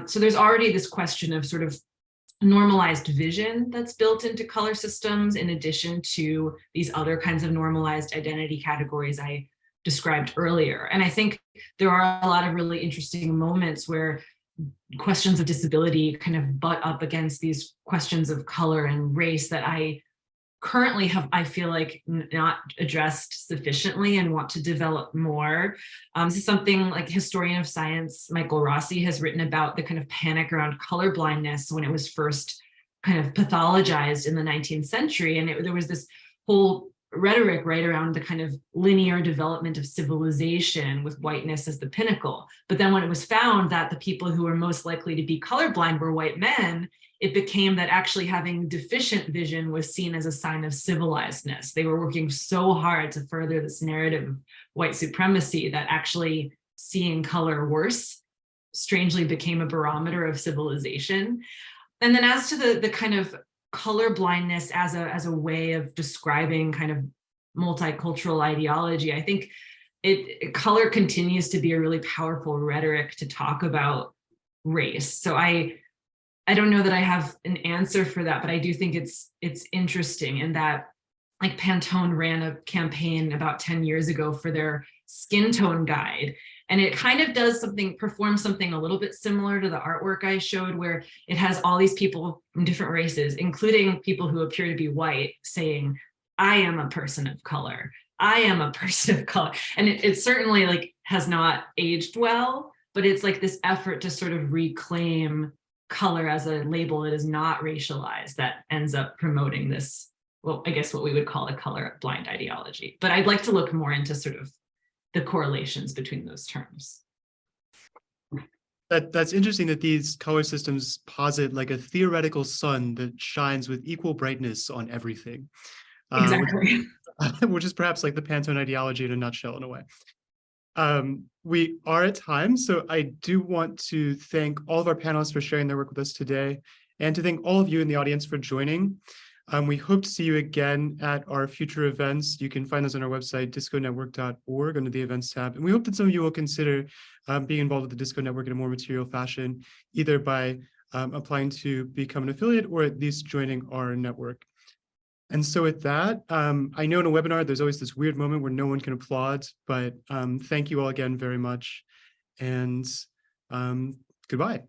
Speaker 5: So there's already this question of sort of normalized vision that's built into color systems, in addition to these other kinds of normalized identity categories I described earlier. And I think there are a lot of really interesting moments where questions of disability kind of butt up against these questions of color and race that I currently have, I feel like, not addressed sufficiently and want to develop more. This is something like historian of science Michael Rossi has written about, the kind of panic around color blindness when it was first kind of pathologized in the 19th century. And there was this whole rhetoric right around the kind of linear development of civilization with whiteness as the pinnacle. But then when it was found that the people who were most likely to be colorblind were white men, it became that actually having deficient vision was seen as a sign of civilizedness. They were working so hard to further this narrative of white supremacy that actually seeing color worse strangely became a barometer of civilization. And then as to the kind of color blindness as a way of describing kind of multicultural ideology, I think color continues to be a really powerful rhetoric to talk about race. So I don't know that I have an answer for that, but I do think it's interesting in that, like, Pantone ran a campaign about 10 years ago for their skin tone guide. And it kind of performs something a little bit similar to the artwork I showed, where it has all these people from different races, including people who appear to be white, saying, I am a person of color. I am a person of color. And it certainly like has not aged well, but it's like this effort to sort of reclaim color as a label that is not racialized that ends up promoting this, well, I guess what we would call a color blind ideology. But I'd like to look more into sort of the correlations between those terms.
Speaker 1: That's interesting that these color systems posit like a theoretical sun that shines with equal brightness on everything.
Speaker 5: Exactly.
Speaker 1: Which is perhaps like the Pantone ideology in a nutshell, in a way. We are at time, so I do want to thank all of our panelists for sharing their work with us today, and to thank all of you in the audience for joining. We hope to see you again at our future events. You can find those on our website, disconetwork.org, under the events tab. And we hope that some of you will consider being involved with the Disco Network in a more material fashion, either by applying to become an affiliate or at least joining our network. And so with that, I know in a webinar, there's always this weird moment where no one can applaud, but thank you all again very much. And goodbye.